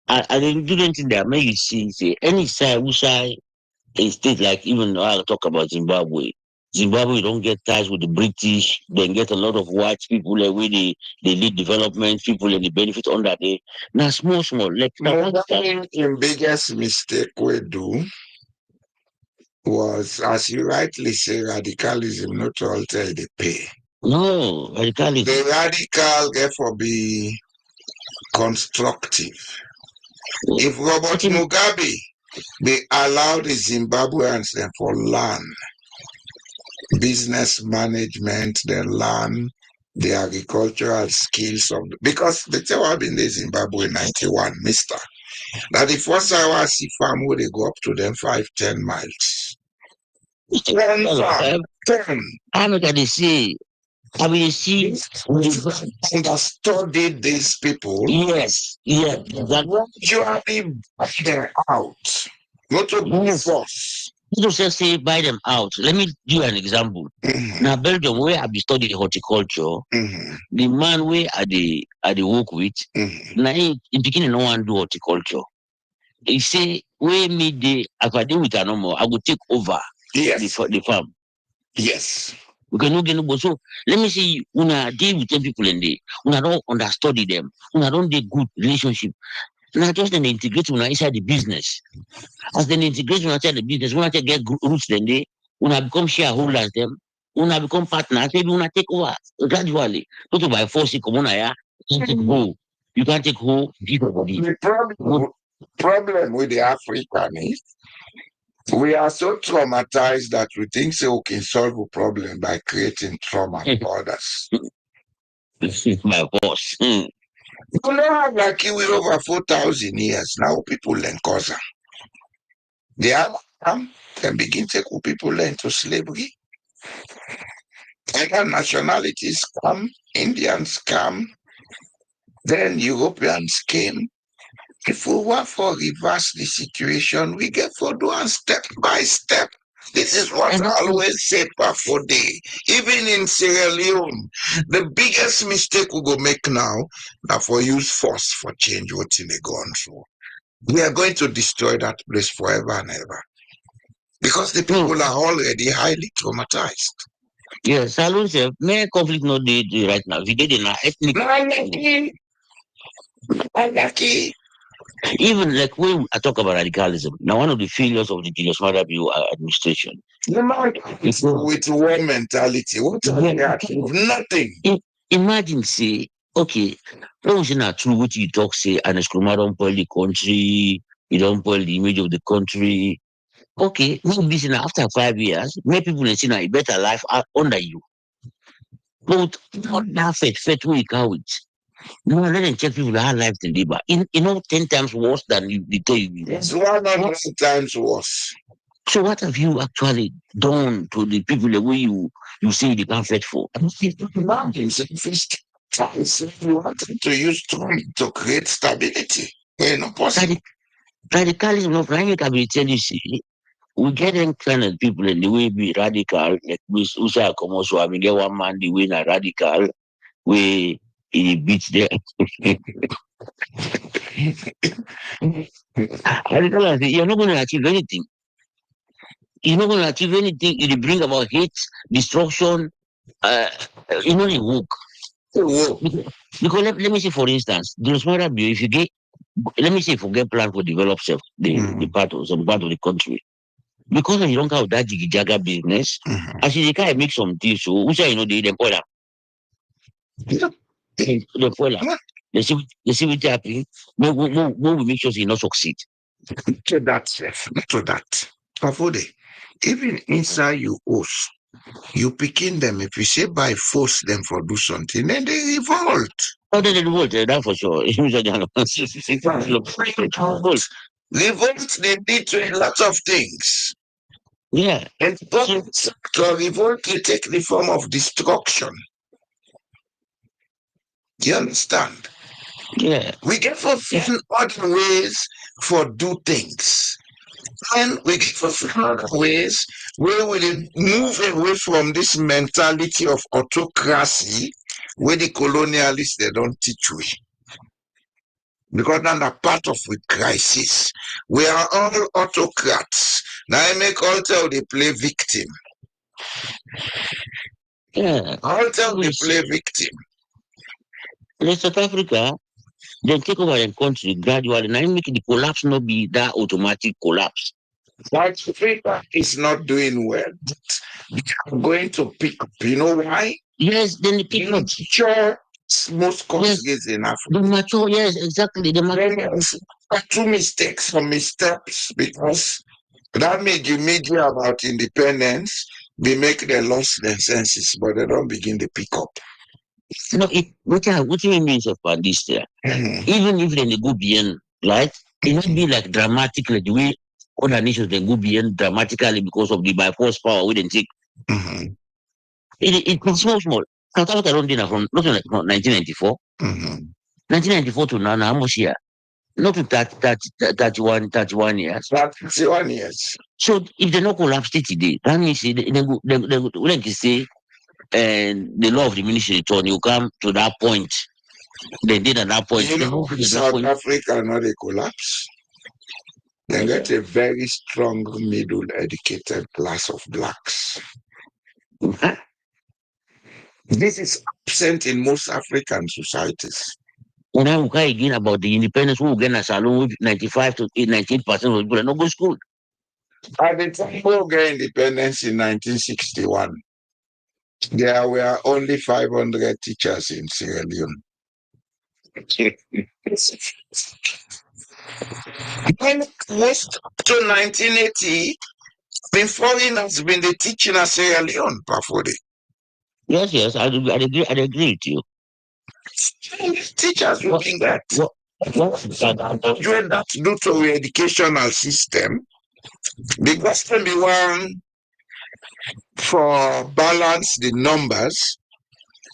I didn't do anything that make you see say any side which side a state like, even I talk about Zimbabwe. Zimbabwe don't get ties with the British. They get a lot of white people like where they lead development, people and the benefit under there. Now small, like The biggest mistake we do was, as you rightly say, radicalism, not to alter the pay. no radicalism. The radical, therefore, be constructive. If Robert Mugabe they allow the Zimbabweans then for learn business management, they learn the agricultural skills of because the tell I've been in Zimbabwe 91, Mister. That the first hour see farm where they go up to them 5-10 miles. One farm, 10. I look at the sea. I mean, see, Understudied these people. Yes. That Usually buy them out. Not to be force. people say buy them out. Let me give you an example. Now, Belgium, where I be studying horticulture, the man where I the work with, now in beginning no one do horticulture. He say, where me the if I deal with an animal, I will take over the farm. Yes. We can get no. So let me see, when I deal with them people in there, when I don't understudy them, when I don't get good relationship, now just then integrate when I inside the business. As then integrate when I inside the business, when I get roots then they, when I become shareholders them, when I become partners, maybe when I take over gradually. Not to by force, come on, you can't take hold. You can't take hold. The problem with the African is we are so traumatized that we think so we can solve a problem by creating trauma for others. My boss. You know, like we over 4,000 years now, people learn Kosa. They are come and begin to take people into slavery. Other nationalities come, Indians come, then Europeans came. If we want for reverse the situation, we get for doing step by step. This is what I always say for day. Even in Sierra Leone, the biggest mistake we go make now, that for use force for change what's in the gone through. We are going to destroy that place forever and ever. Because the people are already highly traumatized. Yes, Salon say many conflict not dey right now. We did in our ethnic. Anarchy. Even like when I talk about radicalism, now one of the failures of the Julius Maada administration. With one mentality, what nothing. Imagine say, okay, when we say not true what you talk say, and Nkrumah don't spoil the country, you don't spoil the image of the country. Okay, maybe say after 5 years, many people say now a better life are under you. But not that fate we can't with. No, let them check people that have life to live. You know, 10 times worse than they tell you. It's 100 times worse. So what have you actually done to the people the way you say they can't fight for? You want to use Trump to create stability. Not possible. Radicalism of Ryan can be tell you see, we get them kind of people in the way be radical, like we say come also I mean get one man the way na radical we he beats there. Radical and say, you're not going to achieve anything. You're not going to achieve anything. It will bring about hate, destruction. You know, the work. Because let me say, for instance, the smaller bill, if you get, let me say, forget plan for develop self, the part of some part of the country. Because when you don't have that jiggy jagger business, as you can make some deals, so who say you know they spoil them? They spoil them. They see what happening. We make sure they not succeed. To that, self, to that. Pavode, even inside your house, you picking them. If you say by force them for do something, then they revolt. Oh, they revolt, that for sure. Revolt, they did to a lot of things. Yeah. And to revolt, they take the form of destruction. Do you understand? Yeah. We get for find other ways for do things. And we get for find other ways where we move away from this mentality of autocracy where the colonialists they don't teach we. Because now the part of the crisis, we are all autocrats. Now I make alter they play victim. Yeah. Alter they play victim. In South Africa, then take over the country gradually. Now, make the collapse not be that automatic collapse. South Africa is not doing well. I'm going to pick up. You know why? Yes, then the pick up. Mature, most countries in Africa. The mature, yes, exactly. The mature. Two mistakes or missteps because that made you media about independence. They make they lost their senses, but they don't begin to pick up. No, what do you mean about this there? Even if they go beyond, right? It might be like dramatic, like the way other nations they go beyond dramatically because of the by force power we didn't take. It's small. South Africa don't dinner from not like from 1994. 1994 to now, how much year? Not to 31 years. 31 years. So if they not collapse today, that means they go, like you say, and the law of diminishing return, you come to that point. They did at that point. You know, South Africa not a collapse. They get a very strong middle educated class of blacks. This is absent in most African societies. When I look again about the independence, who get a salon with 95 to 98% of people not go to school. At the time we get independence in 1961, there were only 500 teachers in Sierra Leone. Most up to 1980, been foreigners been the teaching at Sierra Leone, Pafode. Yes, I agree with you. Teachers doing that. Doing that due to the educational system, because when we want for balance the numbers,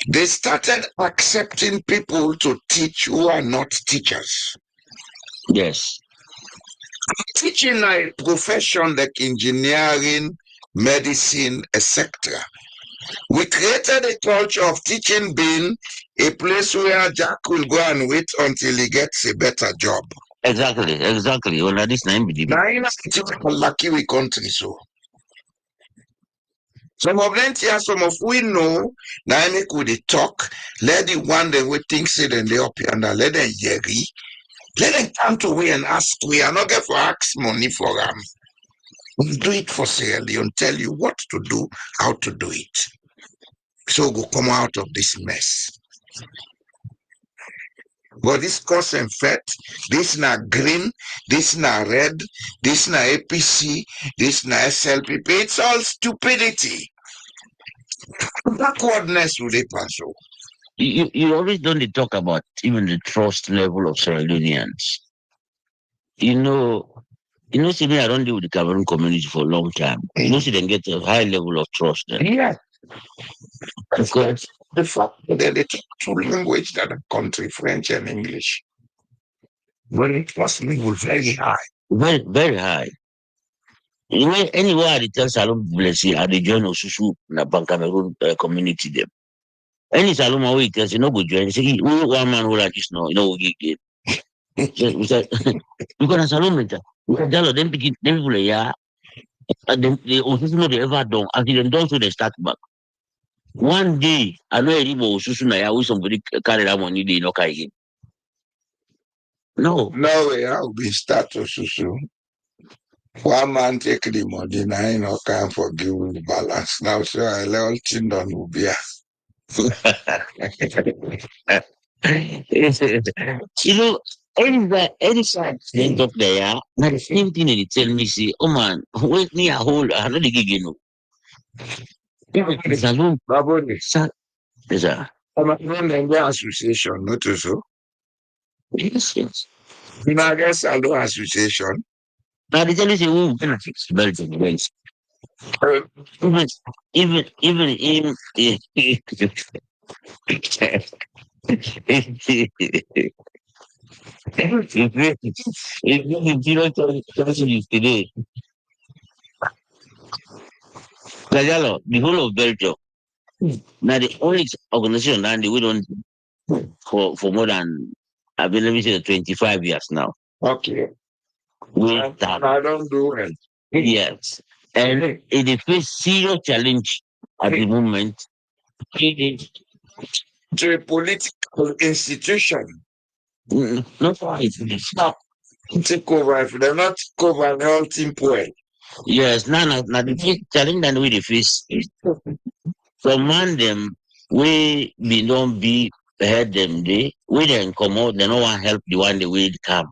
they started accepting people to teach who are not teachers. Yes. Teaching a profession like engineering, medicine, etc. We created a culture of teaching being a place where Jack will go and wait until he gets a better job. Exactly. Well, at this time, lucky we country so. Some of them here, some of we know, now make with the talk, let the one that we think say then they up here and let them yeri. Let them come to we and ask. We are not going for ask money for them. We do it for Sierra Leone, tell you what to do, how to do it. So go come out of this mess. But this cause and effect, this na green, this na red, this na APC, this na SLPP. It's all stupidity. Backwardness will they pass. You always don't talk about even the trust level of Sierra Leoneans. See me, I don't deal with the Cameroon community for a long time. See them get a high level of trust there. Yeah. Because the fact that they talk two languages that are country, French and English. But it was level very high. Very, very high. Anywhere I tell Salom Blessing, I join Osusu na Ban Cameroon community them. Any Salom away tells you no go join. Say, one man who like this no, we get. We said because Salom later, we can tell them people yeah, and then they Osusu no they ever done. Until them done so they start back. One day, I know anybody Osusu na yeah, we somebody carry that money they not carry. No way, I will be start Osusu. One man take the money, now you know can't forgive the balance. Now so I let thing done will be any side they talk there, yeah. Now the same thing they tell me, say, oh man, wait me a hold, I know the gig, Salon, yes, I'm a friend association, not so. Yes. You know, I guess Salon association. Now they tell you, say, oh, benefits, Belgium, even in if you don't tell you today, the whole of Belgium. Now the only organization that we don't for more than I've been living here 25 years now. Okay. We I don't do it. Yes. And it face serious challenge at the moment. To a political institution. Not for it. Stop. Take over. If they're not take over, the whole thing well. Yes, now the challenge that we dey face from man them we be don't be head them day we then come out they no want help the one the way come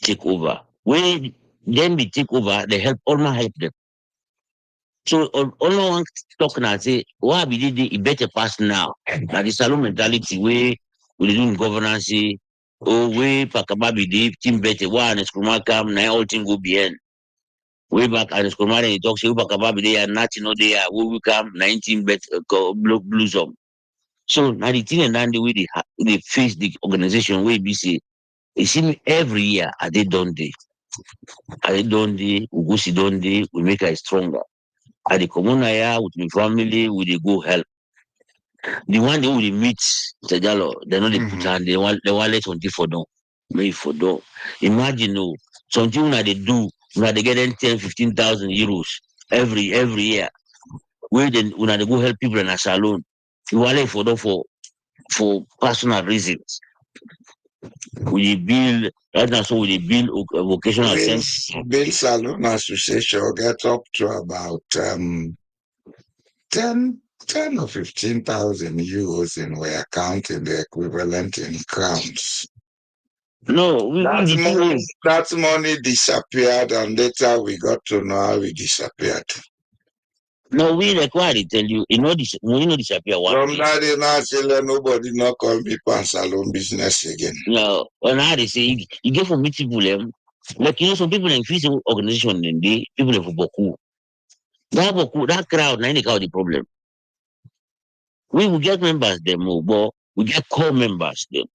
take over. We then be take over, they help almost help them. So all one talk now say why be did it better pass now. Now the salon mentality way we dey do in governance or way pakababi the team better one and scrum come now all thing go behind. Way back and scrum he talk say pakababi they are nothing no they are we come 19 bet blue zone. So now the thing and then the way they face the organization way be say it seem every year are they done day. Are they done day, we go sit down day, we make her stronger. At the communal here with my family, we dey go help. The one they will meet Sajalo, they know they put hand, they want let something for them. Maybe for them. Imagine no, something when they do, when they get them 10, 15,000 euros every year. Where then when they go help people in a salon, you want for them for personal reasons. We build right now, so we build a vocational center. Bill Salon Association get up to about 10 or 15,000 euros in our account in the equivalent in crowns. No, that money disappeared, and later we got to know how it disappeared. No, we require to tell you, we know disappear one From day. that day now, till nobody not call me pan salon business again. No, when I they say you get from meet people like some people in physical organization then they people for Boku. That crowd now they call the problem. We will get members them but we get core members them.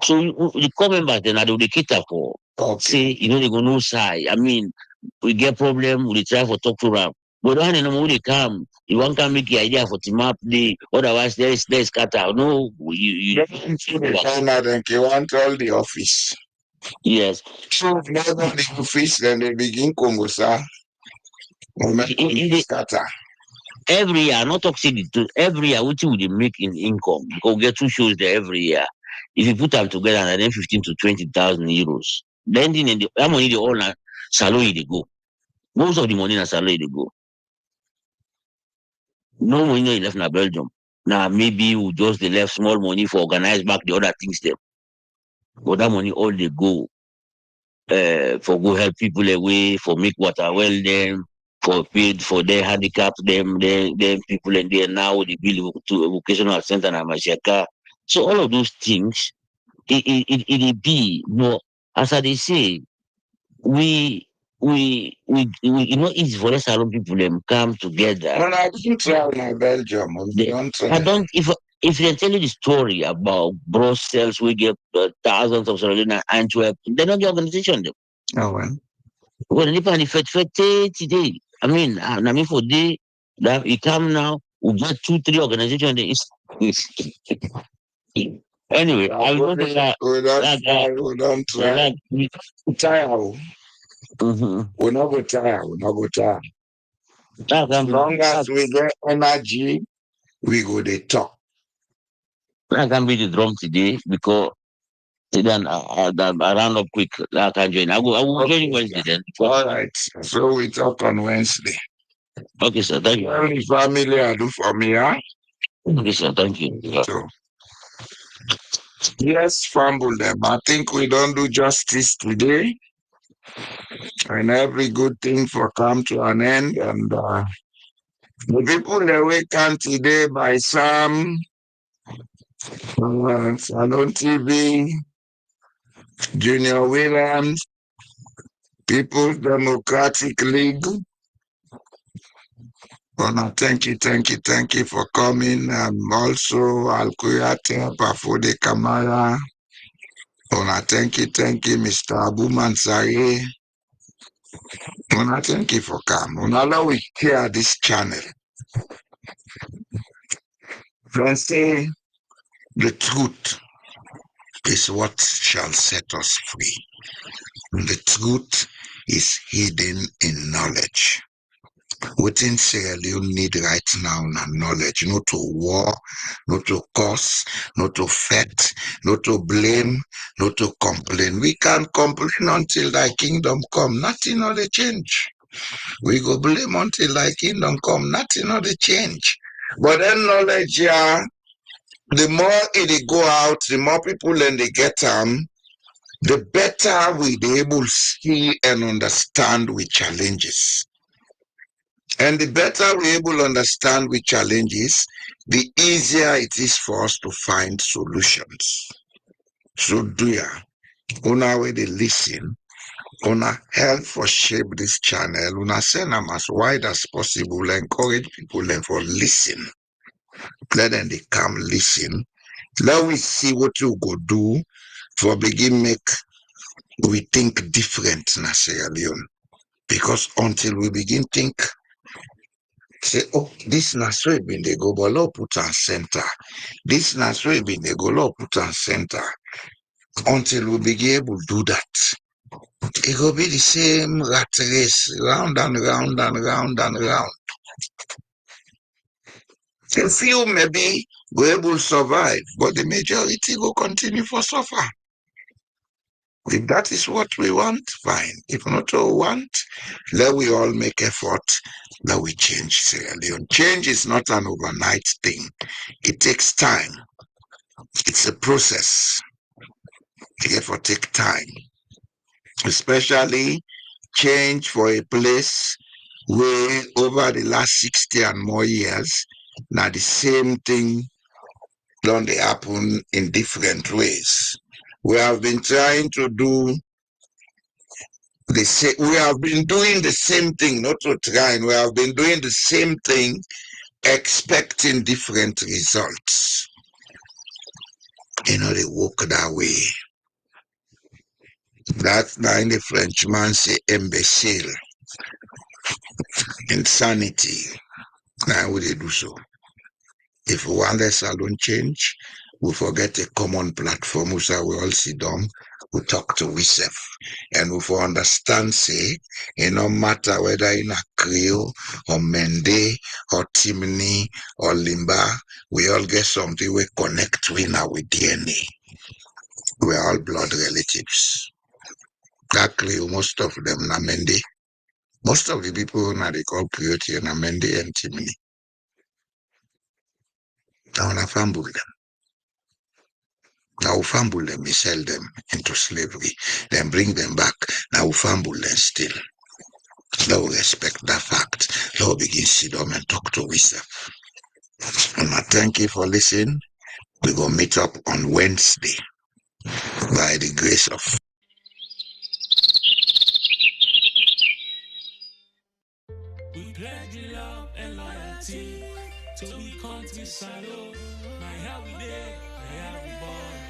So the core members then are the cater for say they go no side. I mean we get problem, we try for talk to them. But when they come, you want to make the idea for team up day, otherwise there's scatter. No, you want all the office. Yes. So now the office, then they begin Kongosa. Scatter. Every year, not talking to every year, which would they make in income? Because we get 2 shows there every year. If you put them together, and then 15 to 20,000 euros. Then that money they all salary they go. Most of the money na salary they go. No money no left in Belgium. Now maybe we just they left small money for organize back the other things there. But that money all they go for go help people away, for make water well them, for paid for their handicap them people and there now they build to a vocational center and Mashaka. So all of those things it be no as I they say we easy for us alone people them come together. Well, I didn't try in Belgium. I don't if they tell you the story about Brussels, we get thousands of Sierra Leone, Antwerp, they're not the organization them. Oh well. Well, the fet today. I mean, for day that you come now, we get 2, 3 organizations. Anyway, I will not that. We don't try. Tire. We not go tire. We not go tire. As long as we get energy, we go the top. I can be the drum today because then I round up quick. I can join. I will join you Wednesday then. All right. So we talk on Wednesday. Okay, sir. Thank you. Only family I do for me, huh? Okay, sir. Thank you. So, yes, fumble them. I think we don't do justice today. And every good thing for come to an end. And the people that we can today by Sam, Salon TV, Junior Williams, People's Democratic League. Well, thank you for coming. Also, Alkuyate, Pafode Kamara. Well, thank you, Mr. Abu Mansari. Well, thank you for coming. Well, we share this channel. Friends say the truth is what shall set us free. The truth is hidden in knowledge. Within Sierra Leone need right now na knowledge, not to war, not to curse, not to fight, not to blame, not to complain. We can't complain until thy kingdom come. Nothing or the change. We go blame until thy kingdom come. Nothing or the change. But then knowledge, yeah, the more it go out, the more people and they get the better we be able to see and understand with challenges. And the better we're able to understand with challenges, the easier it is for us to find solutions. So do ya, una way they listen, una help for shape this channel, una send them as wide as possible, encourage people and for listen. Let them they come listen. Let we see what you go do for begin make we think different na Sierra Leone. Because until we begin think, say, oh, this na so it been they go below put on center. This na so it been they go below put on center. Until we begin able to do that, it will be the same rat race, round and round and round and round. A few maybe go able to survive, but the majority will continue for suffer. If that is what we want, fine. If not all want, let we all make effort that we change Sierra Leone. Change is not an overnight thing. It takes time. It's a process. Therefore, take time. Especially change for a place where over the last 60 and more years, now the same thing don't they happen in different ways. We have been trying to do we have been doing the same thing, not to try, we have been doing the same thing, expecting different results. They work that way. That's now in the Frenchman say imbecile, insanity. Now would they do so? If we want the salon change, we forget a common platform, we all sit down, we talk to ourselves, and we for understand, say, it no matter whether in a Creole or Mende or Timni or Limba, we all get something we connect with now with DNA. We're all blood relatives. That Creole, most of them na Mende. Most of the people now they call Creole na Mende and Timni. Now I fumble them. Now we fumble them, we sell them into slavery, then bring them back. Now we fumble them still. Now we respect that fact. Now we begin to sit down and talk to ourselves. And I thank you for listening. We will meet up on Wednesday by the grace of We pledge love and loyalty to be country salo. My how we there, my how we born.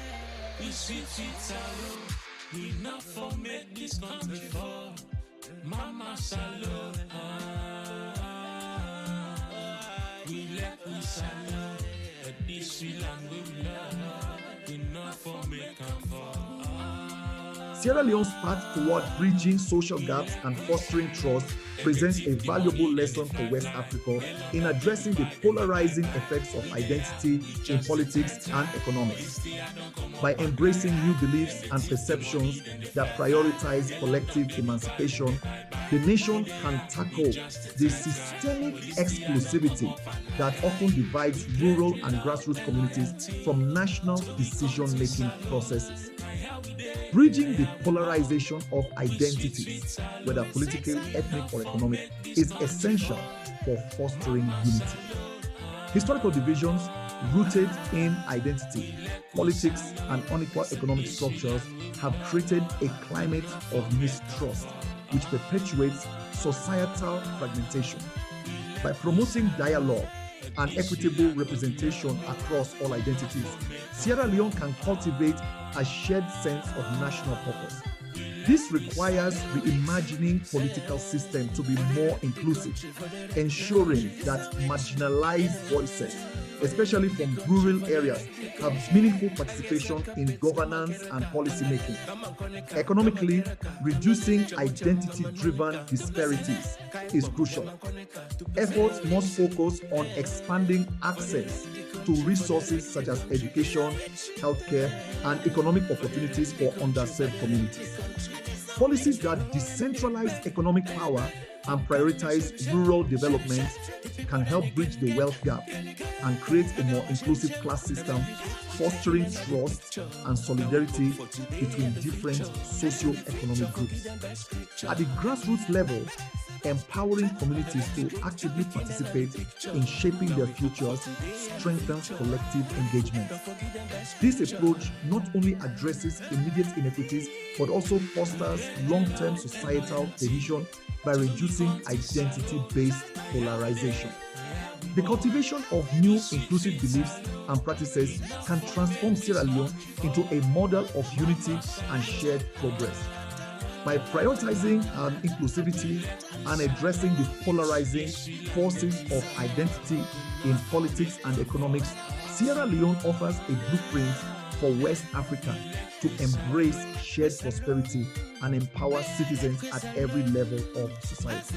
We sweet salo. We not for make this country fall. Mama salo. We let we salo. But this we land we love. We not for make and fall. Sierra Leone's path toward bridging social gaps and fostering trust presents a valuable lesson for West Africa in addressing the polarizing effects of identity in politics and economics. By embracing new beliefs and perceptions that prioritize collective emancipation, the nation can tackle the systemic exclusivity that often divides rural and grassroots communities from national decision-making processes. Bridging the polarization of identities, whether political, ethnic, or economic, is essential for fostering unity. Historical divisions rooted in identity, politics, and unequal economic structures have created a climate of mistrust which perpetuates societal fragmentation. By promoting dialogue and equitable representation across all identities, Sierra Leone can cultivate a shared sense of national purpose. This requires reimagining political systems to be more inclusive, ensuring that marginalized voices especially from rural areas, have meaningful participation in governance and policy making. Economically, reducing identity-driven disparities is crucial. Efforts must focus on expanding access to resources such as education, healthcare, and economic opportunities for underserved communities. Policies that decentralize economic power and prioritize rural development can help bridge the wealth gap and create a more inclusive class system, fostering trust and solidarity between different socio-economic groups. At the grassroots level, empowering communities to actively participate in shaping their futures strengthens collective engagement. This approach not only addresses immediate inequities, but also fosters long-term societal cohesion by reducing identity-based polarization. The cultivation of new inclusive beliefs and practices can transform Sierra Leone into a model of unity and shared progress. By prioritizing inclusivity and addressing the polarizing forces of identity in politics and economics, Sierra Leone offers a blueprint for West Africa to embrace shared prosperity and empower citizens at every level of society.